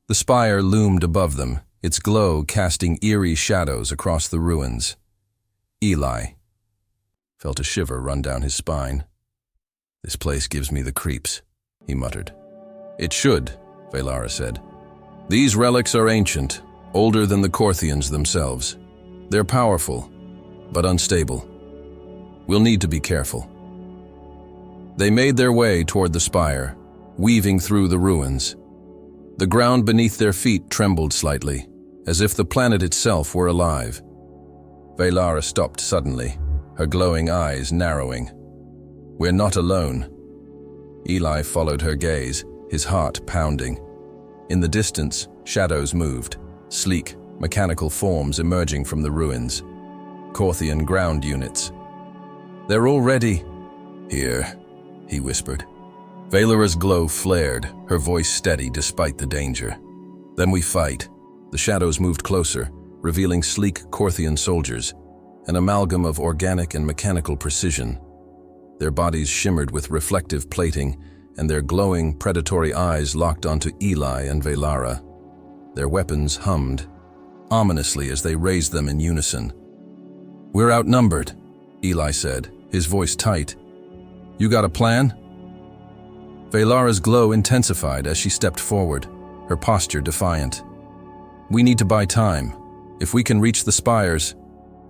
The spire loomed above them, its glow casting eerie shadows across the ruins. Eli felt a shiver run down his spine. This place gives me the creeps, he muttered. It should, Veylara said. These relics are ancient, older than the Korthians themselves. They're powerful, but unstable. We'll need to be careful. They made their way toward the spire, weaving through the ruins. The ground beneath their feet trembled slightly, as if the planet itself were alive. Veylara stopped suddenly, her glowing eyes narrowing. We're not alone. Eli followed her gaze, his heart pounding. In the distance, shadows moved, sleek, mechanical forms emerging from the ruins. Korthian ground units. They're already here, he whispered. Veylara's glow flared, her voice steady despite the danger. Then we fight. The shadows moved closer, revealing sleek Korthian soldiers, an amalgam of organic and mechanical precision. Their bodies shimmered with reflective plating, and their glowing, predatory eyes locked onto Eli and Veylara. Their weapons hummed, ominously as they raised them in unison. We're outnumbered, Eli said, his voice tight. You got a plan? Veylara's glow intensified as she stepped forward, her posture defiant. We need to buy time. If we can reach the spires,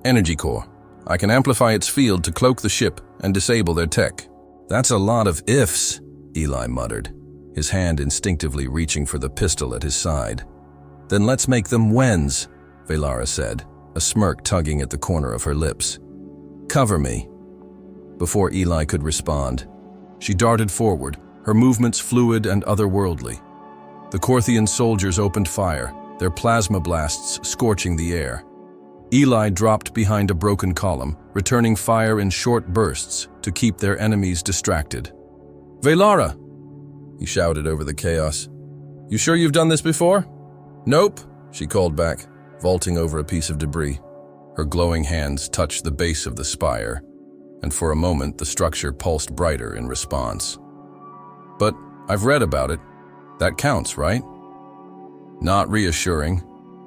energy core. I can amplify its field to cloak the ship and disable their tech. That's a lot of ifs, Eli muttered, his hand instinctively reaching for the pistol at his side. Then let's make them whens, Veylara said, a smirk tugging at the corner of her lips. Cover me. Before Eli could respond, she darted forward, her movements fluid and otherworldly. The Korthian soldiers opened fire, their plasma blasts scorching the air. Eli dropped behind a broken column, returning fire in short bursts to keep their enemies distracted. Veylara! He shouted over the chaos. You sure you've done this before? Nope, she called back, vaulting over a piece of debris. Her glowing hands touched the base of the spire, and for a moment the structure pulsed brighter in response. But I've read about it. That counts, right? Not reassuring,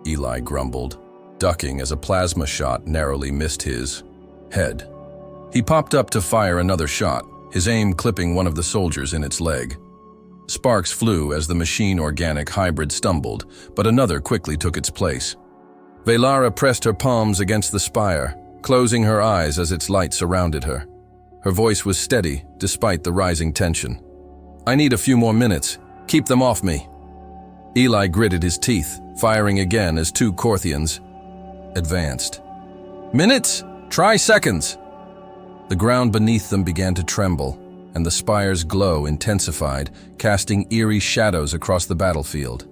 Eli grumbled, ducking as a plasma shot narrowly missed his head. He popped up to fire another shot, his aim clipping one of the soldiers in its leg. Sparks flew as the machine-organic hybrid stumbled, but another quickly took its place. Veylara pressed her palms against the spire, closing her eyes as its light surrounded her. Her voice was steady, despite the rising tension. I need a few more minutes. Keep them off me. Eli gritted his teeth, firing again as two Korthians advanced. Minutes? Try seconds. The ground beneath them began to tremble, and the spire's glow intensified, casting eerie shadows across the battlefield.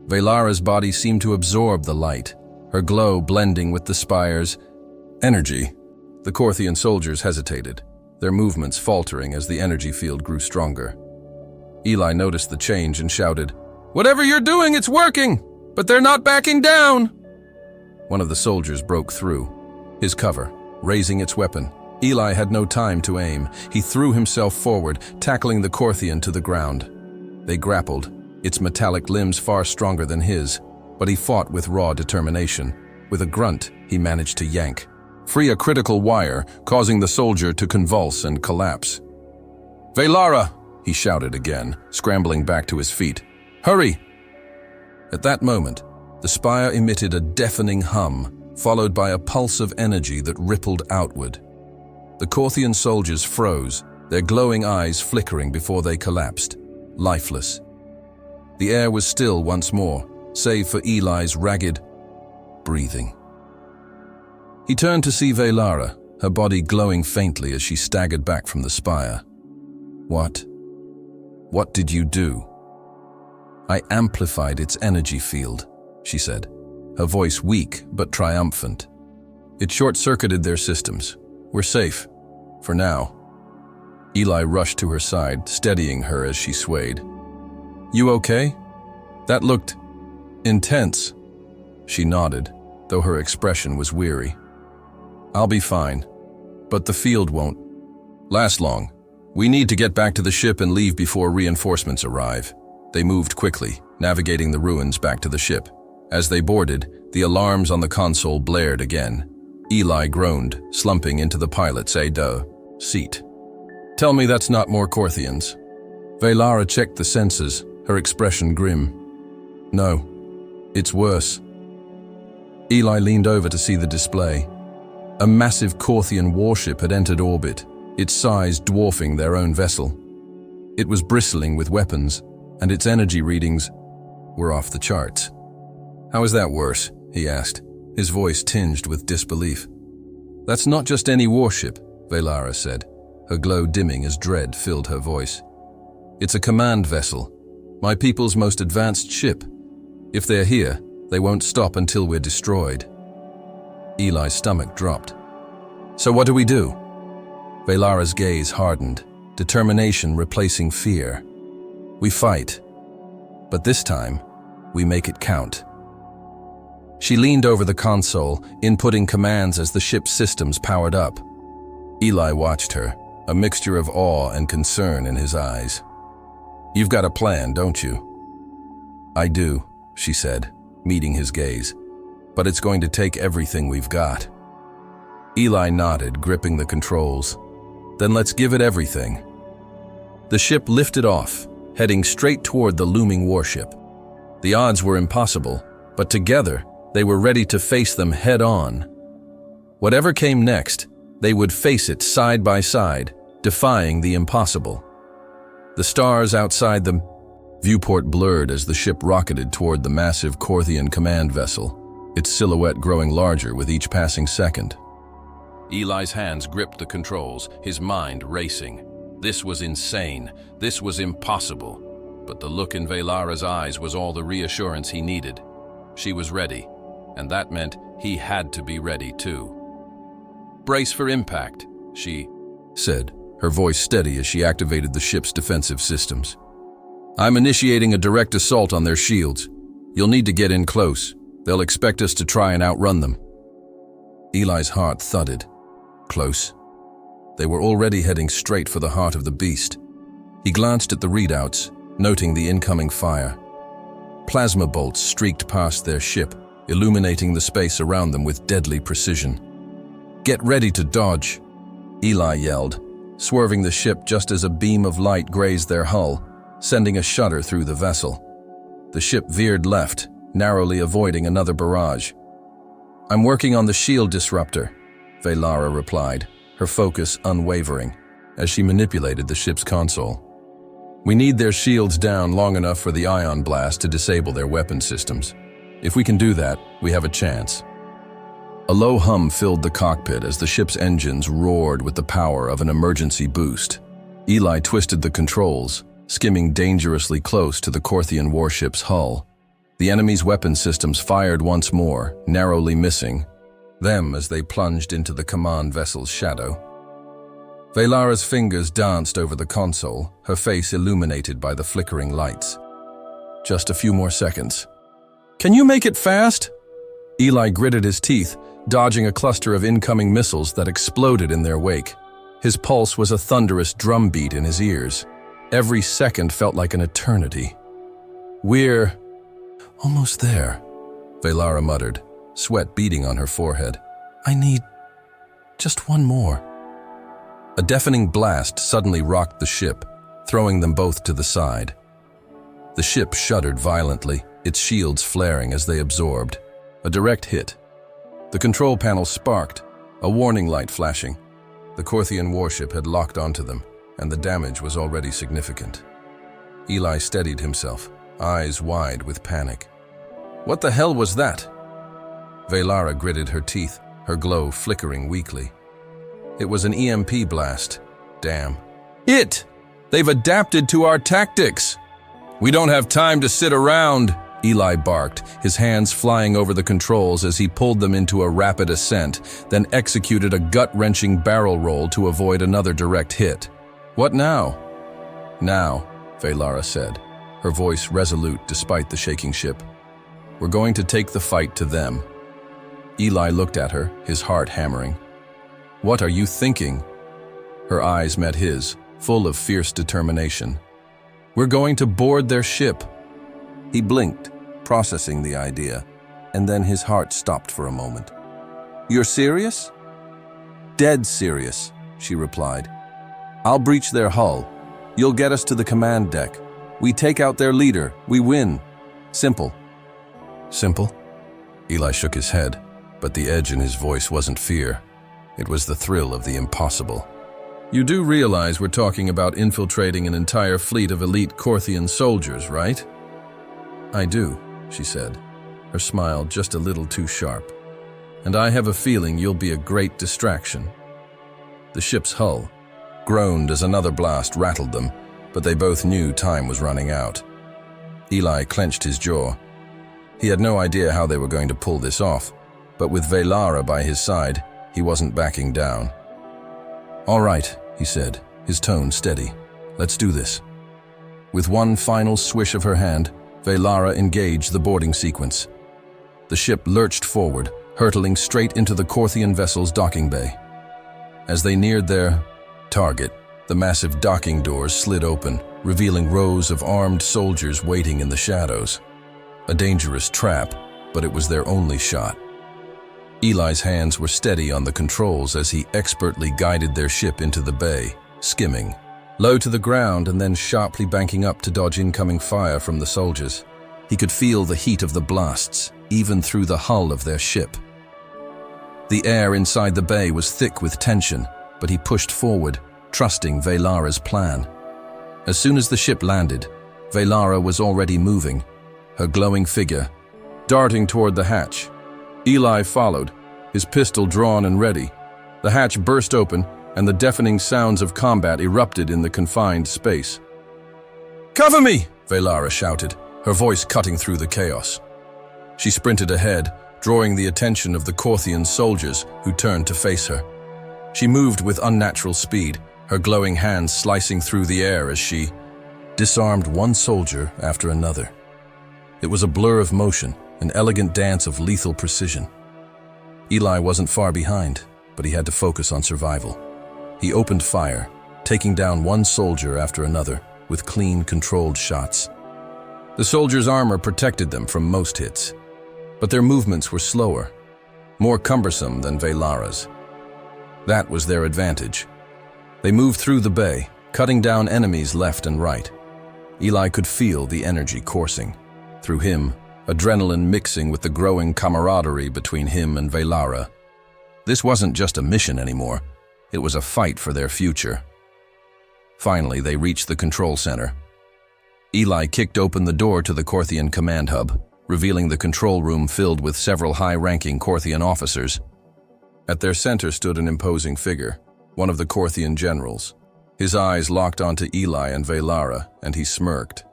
Veylara's body seemed to absorb the light, her glow blending with the spire's energy. The Korthian soldiers hesitated, their movements faltering as the energy field grew stronger. Eli noticed the change and shouted, Whatever you're doing, it's working! But they're not backing down! One of the soldiers broke through, his cover, raising its weapon. Eli had no time to aim. He threw himself forward, tackling the Korthian to the ground. They grappled, its metallic limbs far stronger than his, but he fought with raw determination. With a grunt, he managed to yank, free a critical wire, causing the soldier to convulse and collapse. Veylara! He shouted again, scrambling back to his feet. Hurry! At that moment, the spire emitted a deafening hum, followed by a pulse of energy that rippled outward. The Korthian soldiers froze, their glowing eyes flickering before they collapsed, lifeless. The air was still once more, save for Eli's ragged breathing. He turned to see Veylara, her body glowing faintly as she staggered back from the spire. What did you do? I amplified its energy field, she said, her voice weak but triumphant. It short-circuited their systems. We're safe. For now. Eli rushed to her side, steadying her as she swayed. You okay? That looked intense. She nodded, though her expression was weary. I'll be fine, but the field won't last long. We need to get back to the ship and leave before reinforcements arrive. They moved quickly, navigating the ruins back to the ship. As they boarded, the alarms on the console blared again. Eli groaned, slumping into the pilot's seat. Tell me that's not more Korthians. Veylara checked the sensors, her expression grim. "No, it's worse." Eli leaned over to see the display. A massive Korthian warship had entered orbit, its size dwarfing their own vessel. It was bristling with weapons, and its energy readings were off the charts. "How is that worse?" he asked, his voice tinged with disbelief. "That's not just any warship," Veylara said, her glow dimming as dread filled her voice. "It's a command vessel, my people's most advanced ship. If they're here, they won't stop until we're destroyed." Eli's stomach dropped. "So what do we do?" Veylara's gaze hardened, determination replacing fear. "We fight. But this time, we make it count." She leaned over the console, inputting commands as the ship's systems powered up. Eli watched her, a mixture of awe and concern in his eyes. "You've got a plan, don't you?" "I do," she said, meeting his gaze. "But it's going to take everything we've got." Eli nodded, gripping the controls. "Then let's give it everything." The ship lifted off, heading straight toward the looming warship. The odds were impossible, but together, they were ready to face them head-on. Whatever came next, they would face it side by side, defying the impossible. The stars outside them, viewport blurred as the ship rocketed toward the massive Korthian command vessel, its silhouette growing larger with each passing second. Eli's hands gripped the controls, his mind racing. This was insane. This was impossible. But the look in Veylara's eyes was all the reassurance he needed. She was ready, and that meant he had to be ready too. "Brace for impact," she said, her voice steady as she activated the ship's defensive systems. "I'm initiating a direct assault on their shields. You'll need to get in close. They'll expect us to try and outrun them." Eli's heart thudded. Close. They were already heading straight for the heart of the beast. He glanced at the readouts, noting the incoming fire. Plasma bolts streaked past their ship, illuminating the space around them with deadly precision. "Get ready to dodge," Eli yelled, swerving the ship just as a beam of light grazed their hull, sending a shudder through the vessel. The ship veered left, narrowly avoiding another barrage. "I'm working on the shield disruptor," Veylara replied, her focus unwavering, as she manipulated the ship's console. "We need their shields down long enough for the ion blast to disable their weapon systems. If we can do that, we have a chance." A low hum filled the cockpit as the ship's engines roared with the power of an emergency boost. Eli twisted the controls, skimming dangerously close to the Korthian warship's hull. The enemy's weapon systems fired once more, narrowly missing them as they plunged into the command vessel's shadow. Veylara's fingers danced over the console, her face illuminated by the flickering lights. "Just a few more seconds." "Can you make it fast?" Eli gritted his teeth, dodging a cluster of incoming missiles that exploded in their wake. His pulse was a thunderous drumbeat in his ears. Every second felt like an eternity. "We're almost there," Veylara muttered, sweat beading on her forehead. "I need just one more." A deafening blast suddenly rocked the ship, throwing them both to the side. The ship shuddered violently, its shields flaring as they absorbed. A direct hit. The control panel sparked, a warning light flashing. The Korthian warship had locked onto them, and the damage was already significant. Eli steadied himself, eyes wide with panic. "What the hell was that?" Veylara gritted her teeth, her glow flickering weakly. "It was an EMP blast. Damn. They've adapted to our tactics!" "We don't have time to sit around," Eli barked, his hands flying over the controls as he pulled them into a rapid ascent, then executed a gut-wrenching barrel roll to avoid another direct hit. "What now?" "Now," Veylara said, her voice resolute despite the shaking ship. "We're going to take the fight to them." Eli looked at her, his heart hammering. "What are you thinking?" Her eyes met his, full of fierce determination. "We're going to board their ship." He blinked, processing the idea, and then his heart stopped for a moment. "You're serious?" "Dead serious," she replied. "I'll breach their hull. You'll get us to the command deck. We take out their leader. We win. Simple. Simple? Eli shook his head, but the edge in his voice wasn't fear. It was the thrill of the impossible. You do realize we're talking about infiltrating an entire fleet of elite Korthian soldiers, right? I do, she said, her smile just a little too sharp. And I have a feeling you'll be a great distraction. The ship's hull groaned as another blast rattled them, but they both knew time was running out. Eli clenched his jaw. He had no idea how they were going to pull this off, but with Veylara by his side, he wasn't backing down. All right, he said, his tone steady. Let's do this. With one final swish of her hand, Veylara engaged the boarding sequence. The ship lurched forward, hurtling straight into the Korthian vessel's docking bay. As they neared their target, the massive docking doors slid open, revealing rows of armed soldiers waiting in the shadows. A dangerous trap, but it was their only shot. Eli's hands were steady on the controls as he expertly guided their ship into the bay, skimming, low to the ground and then sharply banking up to dodge incoming fire from the soldiers. He could feel the heat of the blasts, even through the hull of their ship. The air inside the bay was thick with tension, but he pushed forward, trusting Veylara's plan. As soon as the ship landed, Veylara was already moving, her glowing figure darting toward the hatch. Eli followed, his pistol drawn and ready. The hatch burst open, and the deafening sounds of combat erupted in the confined space. "Cover me!" Veylara shouted, her voice cutting through the chaos. She sprinted ahead, drawing the attention of the Korthian soldiers who turned to face her. She moved with unnatural speed, her glowing hands slicing through the air as she disarmed one soldier after another. It was a blur of motion, an elegant dance of lethal precision. Eli wasn't far behind, but he had to focus on survival. He opened fire, taking down one soldier after another, with clean, controlled shots. The soldiers' armor protected them from most hits, but their movements were slower, more cumbersome than Veylara's. That was their advantage. They moved through the bay, cutting down enemies left and right. Eli could feel the energy coursing. Through him, adrenaline mixing with the growing camaraderie between him and Veylara. This wasn't just a mission anymore, it was a fight for their future. Finally, they reached the control center. Eli kicked open the door to the Korthian command hub, revealing the control room filled with several high-ranking Korthian officers. At their center stood an imposing figure, one of the Korthian generals. His eyes locked onto Eli and Veylara, and he smirked.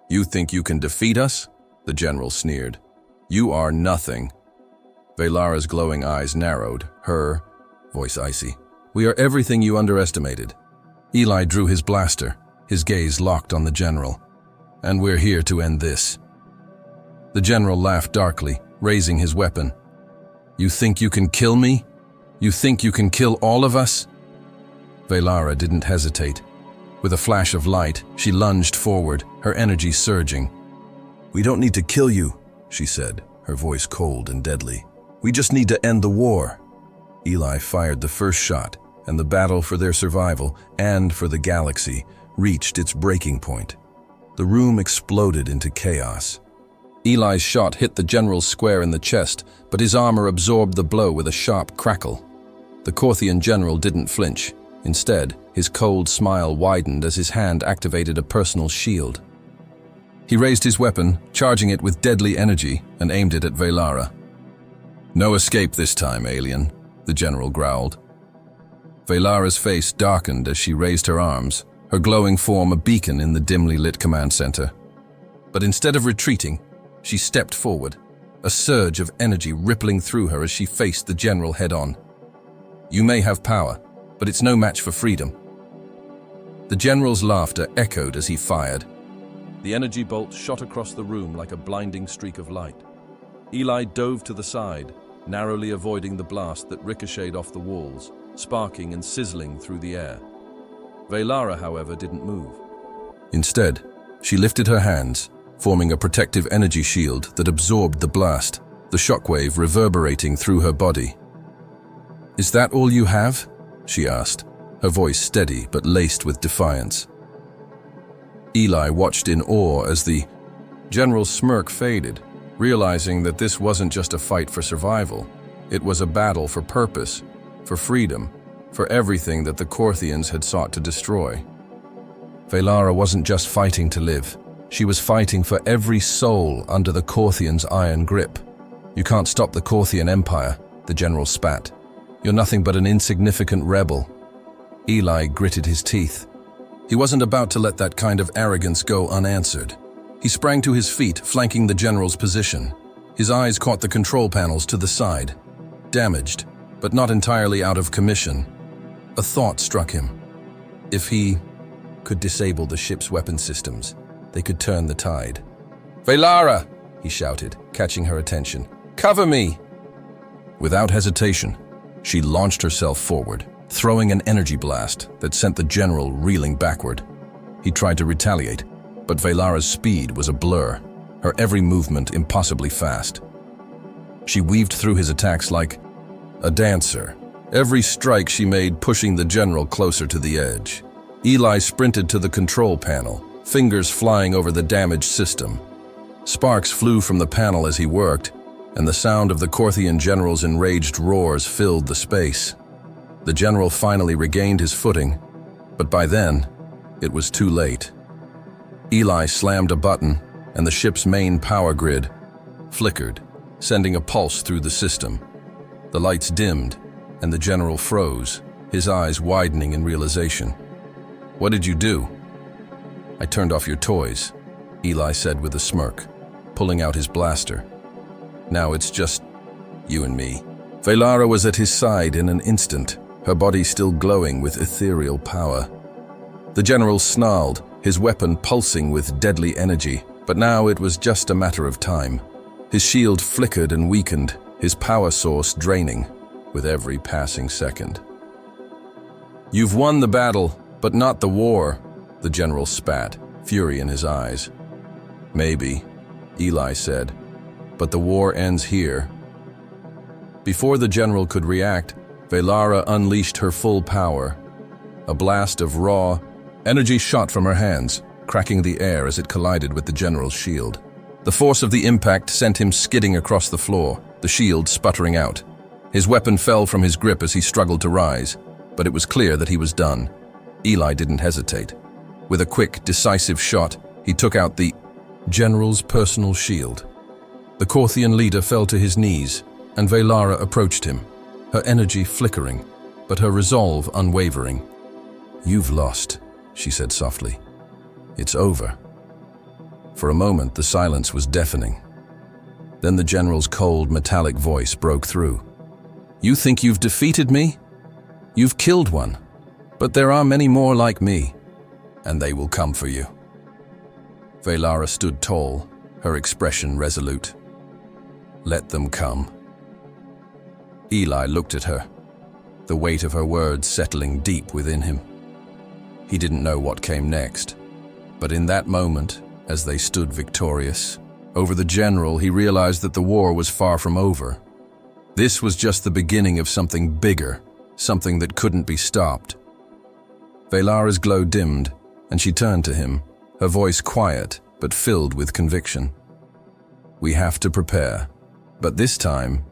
"You think you can defeat us?" the general sneered. "You are nothing." Veylara's glowing eyes narrowed, her voice icy. "We are everything you underestimated." Eli drew his blaster, his gaze locked on the general. "And we're here to end this." The general laughed darkly, raising his weapon. "You think you can kill me? You think you can kill all of us?" Veylara didn't hesitate. With a flash of light, she lunged forward, her energy surging. "We don't need to kill you," she said, her voice cold and deadly. "We just need to end the war." Eli fired the first shot, and the battle for their survival, and for the galaxy, reached its breaking point. The room exploded into chaos. Eli's shot hit the general's square in the chest, but his armor absorbed the blow with a sharp crackle. The Korthian general didn't flinch. Instead, his cold smile widened as his hand activated a personal shield. He raised his weapon, charging it with deadly energy, and aimed it at Veylara. "No escape this time, alien," the general growled. Veylara's face darkened as she raised her arms, her glowing form a beacon in the dimly lit command center. But instead of retreating, she stepped forward, a surge of energy rippling through her as she faced the general head-on. "You may have power, but it's no match for freedom." The general's laughter echoed as he fired. The energy bolt shot across the room like a blinding streak of light. Eli dove to the side, narrowly avoiding the blast that ricocheted off the walls, sparking and sizzling through the air. Veylara, however, didn't move. Instead, she lifted her hands, forming a protective energy shield that absorbed the blast, the shockwave reverberating through her body. "Is that all you have?" she asked, her voice steady but laced with defiance. Eli watched in awe as the general's smirk faded, realizing that this wasn't just a fight for survival. It was a battle for purpose, for freedom, for everything that the Korthians had sought to destroy. Veylara wasn't just fighting to live. She was fighting for every soul under the Korthians' iron grip. "You can't stop the Korthian Empire," the general spat. "You're nothing but an insignificant rebel." Eli gritted his teeth. He wasn't about to let that kind of arrogance go unanswered. He sprang to his feet, flanking the general's position. His eyes caught the control panels to the side. Damaged, but not entirely out of commission. A thought struck him. If he could disable the ship's weapon systems, they could turn the tide. "Veylara!" he shouted, catching her attention. "Cover me!" Without hesitation, she launched herself forward, throwing an energy blast that sent the general reeling backward. He tried to retaliate, but Veylara's speed was a blur, her every movement impossibly fast. She weaved through his attacks like a dancer, every strike she made pushing the general closer to the edge. Eli sprinted to the control panel, fingers flying over the damaged system. Sparks flew from the panel as he worked, and the sound of the Korthian general's enraged roars filled the space. The general finally regained his footing, but by then, it was too late. Eli slammed a button, and the ship's main power grid flickered, sending a pulse through the system. The lights dimmed, and the general froze, his eyes widening in realization. "What did you do?" "I turned off your toys," Eli said with a smirk, pulling out his blaster. "Now it's just you and me." Veylara was at his side in an instant, her body still glowing with ethereal power. The general snarled, his weapon pulsing with deadly energy, but now it was just a matter of time. His shield flickered and weakened, his power source draining with every passing second. "You've won the battle, but not the war," the general spat, fury in his eyes. "Maybe," Eli said, "but the war ends here." Before the general could react, Veylara unleashed her full power. A blast of raw energy shot from her hands, cracking the air as it collided with the general's shield. The force of the impact sent him skidding across the floor, the shield sputtering out. His weapon fell from his grip as he struggled to rise, but it was clear that he was done. Eli didn't hesitate. With a quick, decisive shot, he took out the general's personal shield. The Korthian leader fell to his knees, and Veylara approached him, her energy flickering, but her resolve unwavering. "You've lost," she said softly. "It's over." For a moment, the silence was deafening. Then the general's cold, metallic voice broke through. "You think you've defeated me? You've killed one. But there are many more like me, and they will come for you." Veylara stood tall, her expression resolute. "Let them come." Eli looked at her, the weight of her words settling deep within him. He didn't know what came next, but in that moment, as they stood victorious over the general, he realized that the war was far from over. This was just the beginning of something bigger, something that couldn't be stopped. Veylara's glow dimmed, and she turned to him, her voice quiet but filled with conviction. "We have to prepare, but this time,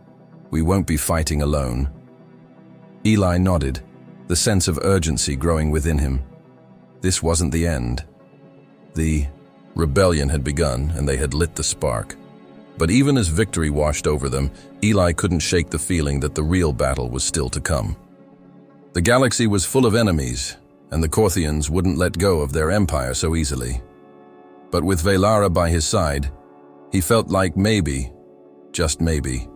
we won't be fighting alone." Eli nodded, the sense of urgency growing within him. This wasn't the end. The rebellion had begun, and they had lit the spark. But even as victory washed over them, Eli couldn't shake the feeling that the real battle was still to come. The galaxy was full of enemies, and the Korthians wouldn't let go of their empire so easily. But with Veylara by his side, he felt like maybe, just maybe,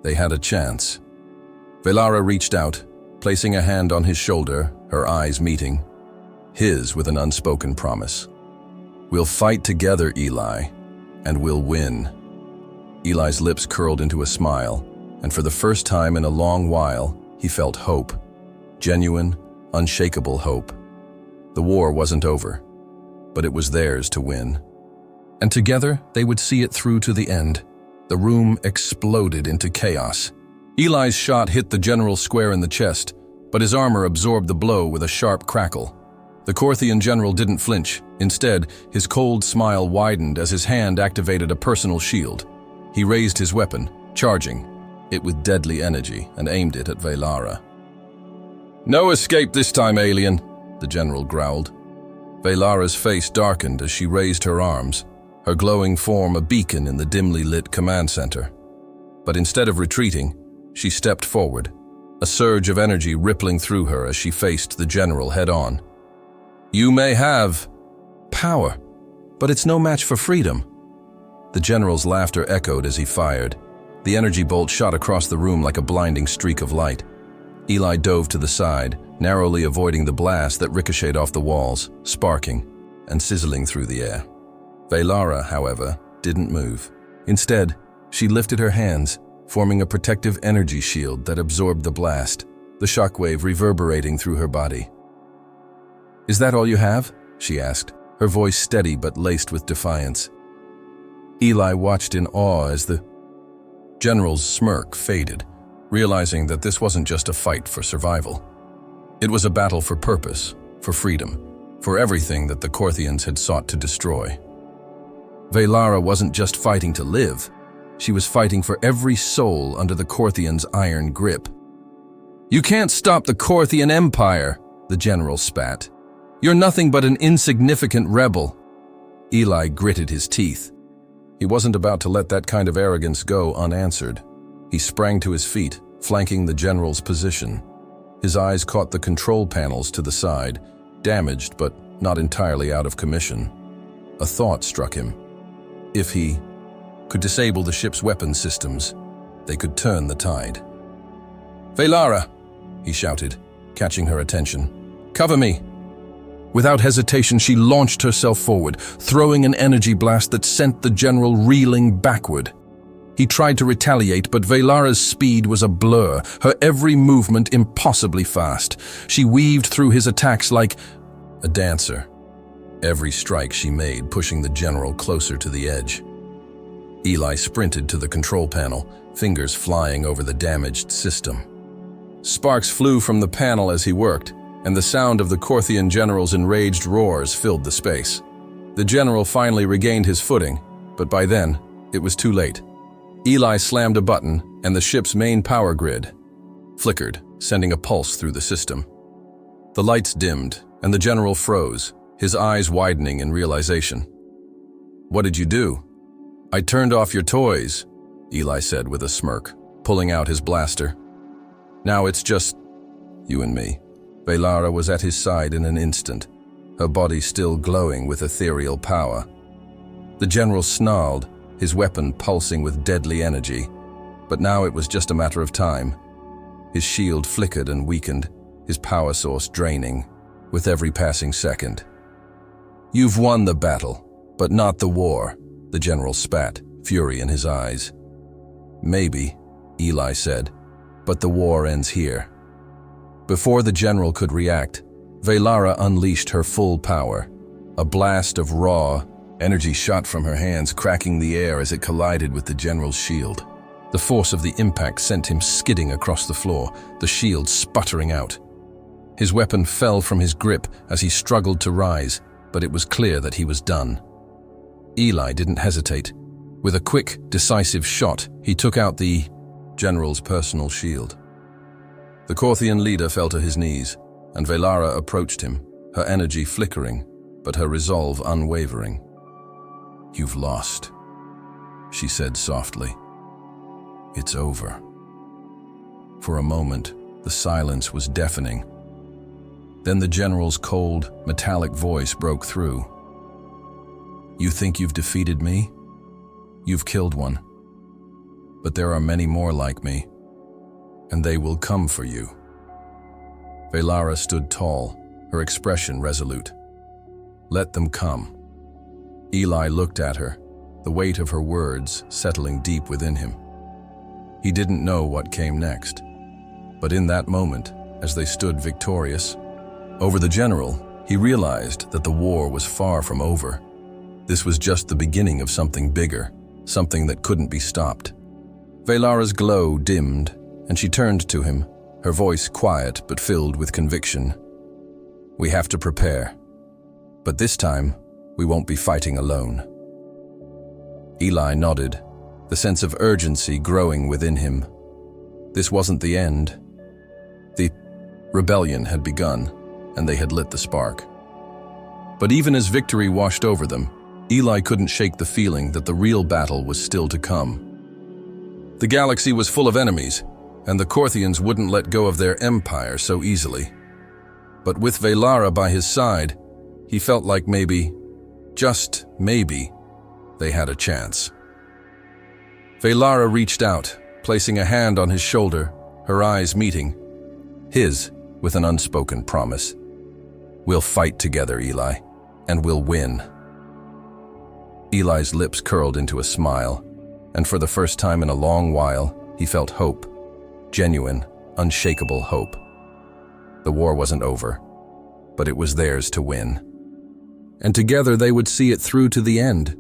they had a chance. Veylara reached out, placing a hand on his shoulder, her eyes meeting, his with an unspoken promise. "We'll fight together, Eli, and we'll win." Eli's lips curled into a smile, and for the first time in a long while, he felt hope. Genuine, unshakable hope. The war wasn't over, but it was theirs to win. And together, they would see it through to the end. The room exploded into chaos. Eli's shot hit the general square in the chest, but his armor absorbed the blow with a sharp crackle. The Korthian general didn't flinch. Instead, his cold smile widened as his hand activated a personal shield. He raised his weapon, charging it with deadly energy, and aimed it at Veylara. "No escape this time, alien," the general growled. Veylara's face darkened as she raised her arms, her glowing form a beacon in the dimly lit command center. But instead of retreating, she stepped forward, a surge of energy rippling through her as she faced the general head-on. "You may have power, but it's no match for freedom." The general's laughter echoed as he fired. The energy bolt shot across the room like a blinding streak of light. Eli dove to the side, narrowly avoiding the blast that ricocheted off the walls, sparking and sizzling through the air. Veylara, however, didn't move. Instead, she lifted her hands, forming a protective energy shield that absorbed the blast, the shockwave reverberating through her body. "Is that all you have?" she asked, her voice steady but laced with defiance. Eli watched in awe as the general's smirk faded, realizing that this wasn't just a fight for survival. It was a battle for purpose, for freedom, for everything that the Korthians had sought to destroy. Veylara wasn't just fighting to live. She was fighting for every soul under the Korthians' iron grip. "You can't stop the Korthian Empire," the general spat. "You're nothing but an insignificant rebel." Eli gritted his teeth. He wasn't about to let that kind of arrogance go unanswered. He sprang to his feet, flanking the general's position. His eyes caught the control panels to the side, damaged but not entirely out of commission. A thought struck him. If he could disable the ship's weapon systems, they could turn the tide. "Veylara!" he shouted, catching her attention. "Cover me!" Without hesitation, she launched herself forward, throwing an energy blast that sent the general reeling backward. He tried to retaliate, but Veylara's speed was a blur, her every movement impossibly fast. She weaved through his attacks like a dancer, every strike she made pushing the general closer to the edge. Eli sprinted to the control panel, fingers flying over the damaged system. Sparks flew from the panel as he worked, and the sound of the Korthian general's enraged roars filled the space. The general finally regained his footing, but by then, it was too late. Eli slammed a button, and the ship's main power grid flickered, sending a pulse through the system. The lights dimmed, and the general froze, his eyes widening in realization. "What did you do?" "I turned off your toys," Eli said with a smirk, pulling out his blaster. "Now it's just you and me." Veylara was at his side in an instant, her body still glowing with ethereal power. The general snarled, his weapon pulsing with deadly energy, but now it was just a matter of time. His shield flickered and weakened, his power source draining with every passing second. "You've won the battle, but not the war," the general spat, fury in his eyes. "Maybe," Eli said, "but the war ends here." Before the general could react, Veylara unleashed her full power. A blast of raw energy shot from her hands, cracking the air as it collided with the general's shield. The force of the impact sent him skidding across the floor, the shield sputtering out. His weapon fell from his grip as he struggled to rise, but it was clear that he was done. Eli didn't hesitate. With a quick, decisive shot, he took out the general's personal shield. The Korthian leader fell to his knees, and Veylara approached him, her energy flickering, but her resolve unwavering. "You've lost," she said softly. "It's over." For a moment, the silence was deafening. Then the general's cold, metallic voice broke through. "You think you've defeated me? You've killed one. But there are many more like me, and they will come for you." Veylara stood tall, her expression resolute. "Let them come." Eli looked at her, the weight of her words settling deep within him. He didn't know what came next, but in that moment, as they stood victorious over the general, he realized that the war was far from over. This was just the beginning of something bigger, something that couldn't be stopped. Veylara's glow dimmed, and she turned to him, her voice quiet but filled with conviction. "We have to prepare. But this time, we won't be fighting alone. Eli nodded, the sense of urgency growing within him. This wasn't the end. The rebellion had begun, and they had lit the spark. But even as victory washed over them, Eli couldn't shake the feeling that the real battle was still to come. The galaxy was full of enemies, and the Korthians wouldn't let go of their empire so easily. But with Veylara by his side, he felt like maybe, just maybe, they had a chance. Veylara reached out, placing a hand on his shoulder, her eyes meeting his with an unspoken promise. We'll fight together, Eli, and we'll win. Eli's lips curled into a smile, and for the first time in a long while, he felt hope. Genuine, unshakable hope. The war wasn't over, but it was theirs to win. And together they would see it through to the end.